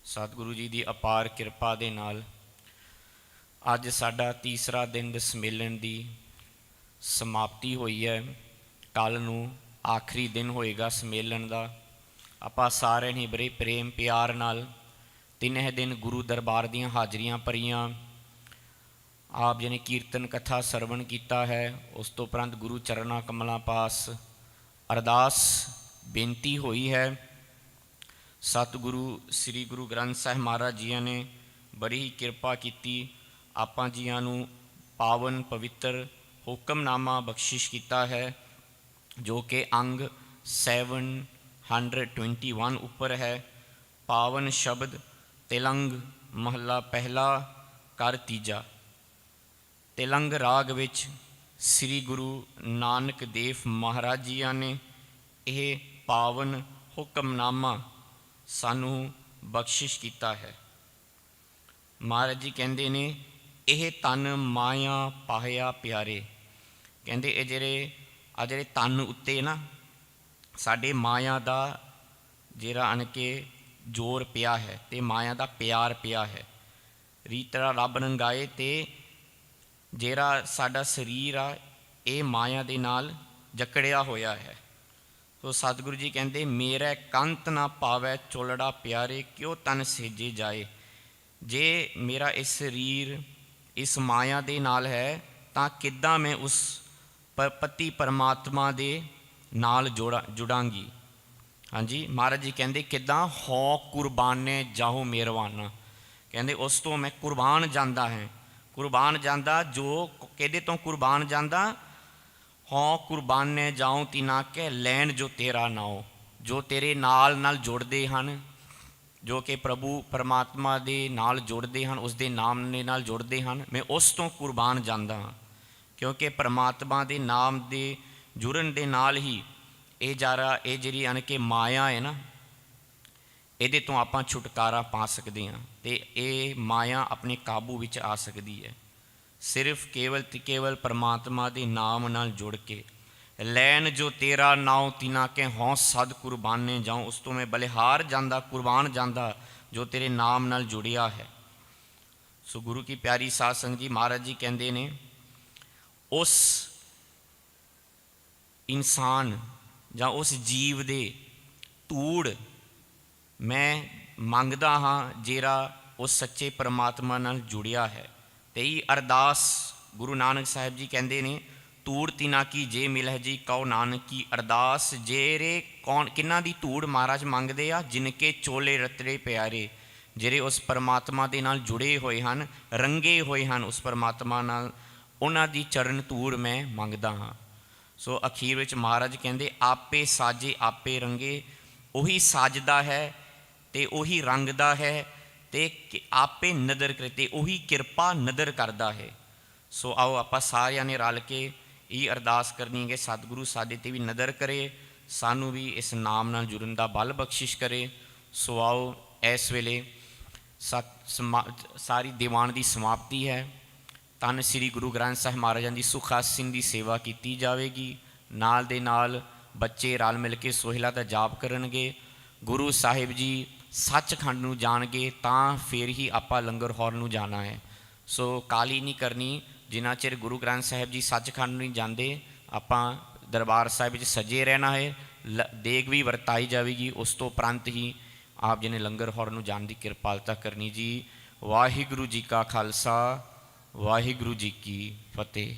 ਸਤਿਗੁਰੂ ਜੀ ਦੀ ਅਪਾਰ ਕਿਰਪਾ ਦੇ ਨਾਲ ਅੱਜ ਸਾਡਾ ਤੀਸਰਾ ਦਿਨ ਸਮੇਲਨ ਦੀ ਸਮਾਪਤੀ ਹੋਈ ਹੈ। ਕੱਲ੍ਹ ਨੂੰ ਆਖਰੀ ਦਿਨ ਹੋਏਗਾ ਸਮੇਲਨ ਦਾ। ਆਪਾਂ ਸਾਰਿਆਂ ਨੇ ਬੜੇ ਪ੍ਰੇਮ ਪਿਆਰ ਨਾਲ ਤਿੰਨੇ ਦਿਨ ਗੁਰੂ ਦਰਬਾਰ ਦੀਆਂ ਹਾਜ਼ਰੀਆਂ ਭਰੀਆਂ। ਆਪ ਜੀ ਨੇ ਕੀਰਤਨ ਕਥਾ ਸਰਵਣ ਕੀਤਾ ਹੈ। ਉਸ ਤੋਂ ਉਪਰੰਤ ਗੁਰੂ ਚਰਨਾਂ ਕਮਲਾਂ ਪਾਸ ਅਰਦਾਸ ਬੇਨਤੀ ਹੋਈ ਹੈ। ਸਤਿਗੁਰੂ ਸ੍ਰੀ ਗੁਰੂ ਗ੍ਰੰਥ ਸਾਹਿਬ ਮਹਾਰਾਜ ਜੀਆਂ ਨੇ ਬੜੀ ਹੀ ਕਿਰਪਾ ਕੀਤੀ। ਆਪਾਂ ਜੀਆਂ ਨੂੰ ਪਾਵਨ ਪਵਿੱਤਰ ਹੁਕਮਨਾਮਾ ਬਖਸ਼ਿਸ਼ ਕੀਤਾ ਹੈ, ਜੋ ਕਿ ਅੰਗ 721 ਉੱਪਰ ਹੈ। ਪਾਵਨ ਸ਼ਬਦ ਤਿਲੰਗ ਮਹੱਲਾ ਪਹਿਲਾ ਕਰ ਤੀਜਾ। ਤਿਲੰਗ ਰਾਗ ਵਿੱਚ ਸ੍ਰੀ ਗੁਰੂ ਨਾਨਕ ਦੇਵ ਮਹਾਰਾਜ ਜੀਆਂ ਨੇ ਇਹ ਪਾਵਨ ਹੁਕਮਨਾਮਾ ਸਾਨੂੰ ਬਖਸ਼ਿਸ਼ ਕੀਤਾ ਹੈ। ਮਹਾਰਾਜ ਜੀ ਕਹਿੰਦੇ ਨੇ, ਇਹ ਤਨ ਮਾਇਆ ਪਾਹਿਆ ਪਿਆਰੇ। ਕਹਿੰਦੇ ਇਹ ਜਿਹੜੇ ਤਨ ਉੱਤੇ ਨਾ ਸਾਡੇ ਮਾਇਆ ਦਾ ਜਿਹੜਾ ਅਣ ਕੇ ਜ਼ੋਰ ਪਿਆ ਹੈ ਅਤੇ ਮਾਇਆ ਦਾ ਪਿਆਰ ਪਿਆ ਹੈ। ਰੀਤ ਰੱਬ ਰੰਗਾਏ, ਅਤੇ ਜਿਹੜਾ ਸਾਡਾ ਸਰੀਰ ਆ ਇਹ ਮਾਇਆ ਦੇ ਨਾਲ ਜਕੜਿਆ ਹੋਇਆ ਹੈ। ਸੋ ਸਤਿਗੁਰੂ ਜੀ ਕਹਿੰਦੇ, ਮੇਰਾ ਕੰਤ ਨਾ ਪਾਵੈ ਚੋਲੜਾ ਪਿਆਰੇ, ਕਿਉ ਤਨ ਸੇਜੇ ਜਾਏ। ਜੇ ਮੇਰਾ ਇਹ ਸਰੀਰ ਇਸ ਮਾਇਆ ਦੇ ਨਾਲ ਹੈ ਤਾਂ ਕਿੱਦਾਂ ਮੈਂ ਉਸ ਪਤੀ ਪਰਮਾਤਮਾ ਦੇ ਨਾਲ ਜੁੜਾਂਗੀ। ਹਾਂਜੀ, ਮਹਾਰਾਜ ਜੀ ਕਹਿੰਦੇ, ਕਿੱਦਾਂ ਹਉ ਕੁਰਬਾਨੇ ਜਾਹੋ ਮਿਹਰਵਾਨਾ। ਕਹਿੰਦੇ ਉਸ ਤੋਂ ਮੈਂ ਕੁਰਬਾਨ ਜਾਂਦਾ ਹੈ। ਕੁਰਬਾਨ ਜਾਂਦਾ, ਜੋ ਕਿਹਦੇ ਤੋਂ ਕੁਰਬਾਨ ਜਾਂਦਾ? ਹਉ ਕੁਰਬਾਨੇ ਜਾਉ ਤਿਨਾ ਕੈ, ਲੈਣ ਜੋ ਤੇਰਾ ਨਾਉ। ਜੋ ਤੇਰੇ ਨਾਲ ਜੁੜਦੇ ਹਨ, ਜੋ ਕਿ ਪ੍ਰਭੂ ਪਰਮਾਤਮਾ ਦੇ ਨਾਲ ਜੁੜਦੇ ਹਨ, ਉਸ ਦੇ ਨਾਮ ਦੇ ਨਾਲ ਜੁੜਦੇ ਹਨ, ਮੈਂ ਉਸ ਤੋਂ ਕੁਰਬਾਨ ਜਾਂਦਾ ਹਾਂ। ਕਿਉਂਕਿ ਪਰਮਾਤਮਾ ਦੇ ਨਾਮ ਦੇ ਜੁੜਨ ਦੇ ਨਾਲ ਹੀ ਇਹ ਜਿਹੜੀ ਯਾਨੀ ਕਿ ਮਾਇਆ ਹੈ ਨਾ, ਇਹਦੇ ਤੋਂ ਆਪਾਂ ਛੁਟਕਾਰਾ ਪਾ ਸਕਦੇ ਹਾਂ ਅਤੇ ਇਹ ਮਾਇਆ ਆਪਣੇ ਕਾਬੂ ਵਿੱਚ ਆ ਸਕਦੀ ਹੈ। ਸਿਰਫ ਕੇਵਲ ਅਤੇ ਕੇਵਲ ਪਰਮਾਤਮਾ ਦੇ ਨਾਮ ਨਾਲ ਜੁੜ ਕੇ। ਲੈਣ ਜੋ ਤੇਰਾ ਨਾਉ ਤਿਨਾ ਕੇ, ਹਉ ਸਦ ਕੁਰਬਾਨੇ ਜਾਉ। ਉਸ ਤੋਂ ਮੈਂ ਬਲਿਹਾਰ ਜਾਂਦਾ, ਕੁਰਬਾਨ ਜਾਂਦਾ, ਜੋ ਤੇਰੇ ਨਾਮ ਨਾਲ ਜੁੜਿਆ ਹੈ। ਸੋ ਗੁਰੂ ਕੀ ਪਿਆਰੀ ਸਾਧ ਸੰਗਤ ਜੀ, ਮਹਾਰਾਜ ਜੀ ਕਹਿੰਦੇ ਨੇ, ਉਸ ਇਨਸਾਨ ਜਾਂ ਉਸ ਜੀਵ ਦੇ ਧੂੜ ਮੈਂ ਮੰਗਦਾ ਹਾਂ ਜਿਹੜਾ ਉਸ ਸੱਚੇ ਪਰਮਾਤਮਾ ਨਾਲ ਜੁੜਿਆ ਹੈ। ਅਤੇ ਇਹ ਅਰਦਾਸ ਗੁਰੂ ਨਾਨਕ ਸਾਹਿਬ ਜੀ ਕਹਿੰਦੇ ਨੇ, ਧੂੜ ਤਿਨਾ ਕੀ ਜੇ ਮਿਲਹਿ ਜੀ, ਕਹੋ ਨਾਨਕ ਕੀ ਅਰਦਾਸ। ਜਿਹੜੇ ਕਿਹਨਾਂ ਦੀ ਧੂੜ ਮਹਾਰਾਜ ਮੰਗਦੇ ਆ? ਜਿਨਕੇ ਚੋਲੇ ਰਤੜੇ ਪਿਆਰੇ, ਜਿਹੜੇ ਉਸ ਪਰਮਾਤਮਾ ਦੇ ਨਾਲ ਜੁੜੇ ਹੋਏ ਹਨ, ਰੰਗੇ ਹੋਏ ਹਨ ਉਸ ਪਰਮਾਤਮਾ ਨਾਲ, ਉਹਨਾਂ ਦੀ ਚਰਨ ਧੂੜ ਮੈਂ ਮੰਗਦਾ ਹਾਂ। ਸੋ ਅਖੀਰ ਵਿੱਚ ਮਹਾਰਾਜ ਕਹਿੰਦੇ, ਆਪੇ ਸਾਜੇ ਆਪੇ ਰੰਗੇ। ਉਹੀ ਸਾਜਦਾ ਹੈ ਅਤੇ ਉਹੀ ਰੰਗਦਾ ਹੈ, ਅਤੇ ਆਪੇ ਨਦਰ ਕਰੇ, ਅਤੇ ਉਹੀ ਕਿਰਪਾ ਨਦਰ ਕਰਦਾ ਹੈ। ਸੋ ਆਓ ਆਪਾਂ ਸਾਰਿਆਂ ਨੇ ਰਲ ਕੇ ਇਹ ਅਰਦਾਸ ਕਰਨੀ ਹੈ, ਸਤਿਗੁਰੂ ਸਾਡੇ 'ਤੇ ਵੀ ਨਦਰ ਕਰੇ, ਸਾਨੂੰ ਵੀ ਇਸ ਨਾਮ ਨਾਲ ਜੁੜਨ ਦਾ ਬਲ ਬਖਸ਼ਿਸ਼ ਕਰੇ। ਸੋ ਆਓ ਇਸ ਵੇਲੇ ਸਾਰੀ ਦੀਵਾਨ ਦੀ ਸਮਾਪਤੀ ਹੈ। ਧੰਨ ਸ੍ਰੀ ਗੁਰੂ ਗ੍ਰੰਥ ਸਾਹਿਬ ਮਹਾਰਾਜਾਂ ਦੀ ਸੁਖਾਸਨ ਦੀ ਸੇਵਾ ਕੀਤੀ ਜਾਵੇਗੀ। ਨਾਲ ਦੇ ਨਾਲ ਬੱਚੇ ਰਲ ਮਿਲ ਕੇ ਸੋਹਿਲਾ ਦਾ ਜਾਪ ਕਰਨਗੇ, ਗੁਰੂ ਸਾਹਿਬ ਜੀ ਸੱਚਖੰਡ ਨੂੰ ਜਾਣਗੇ, ਤਾਂ ਫਿਰ ਹੀ ਆਪਾਂ ਲੰਗਰ ਹਾਲ ਨੂੰ ਜਾਣਾ ਹੈ। ਸੋ ਕਾਹਲੀ ਨਹੀਂ ਕਰਨੀ, ਜਿੰਨਾ ਚਿਰ ਗੁਰੂ ਗ੍ਰੰਥ ਸਾਹਿਬ ਜੀ ਸੱਚਖੰਡ ਨੂੰ ਨਹੀਂ ਜਾਂਦੇ ਆਪਾਂ ਦਰਬਾਰ ਸਾਹਿਬ ਵਿੱਚ ਸਜੇ ਰਹਿਣਾ ਹੈ। ਦੇਗ ਵੀ ਵਰਤਾਈ ਜਾਵੇਗੀ, ਉਸ ਤੋਂ ਉਪਰੰਤ ਹੀ ਆਪ ਜੀ ਨੇ ਲੰਗਰ ਹਾਲ ਨੂੰ ਜਾਣ ਦੀ ਕਿਰਪਾਲਤਾ ਕਰਨੀ ਜੀ। ਵਾਹਿਗੁਰੂ ਜੀ ਕਾ ਖਾਲਸਾ, ਵਾਹਿਗੁਰੂ ਜੀ ਕੀ ਫਤਿਹ।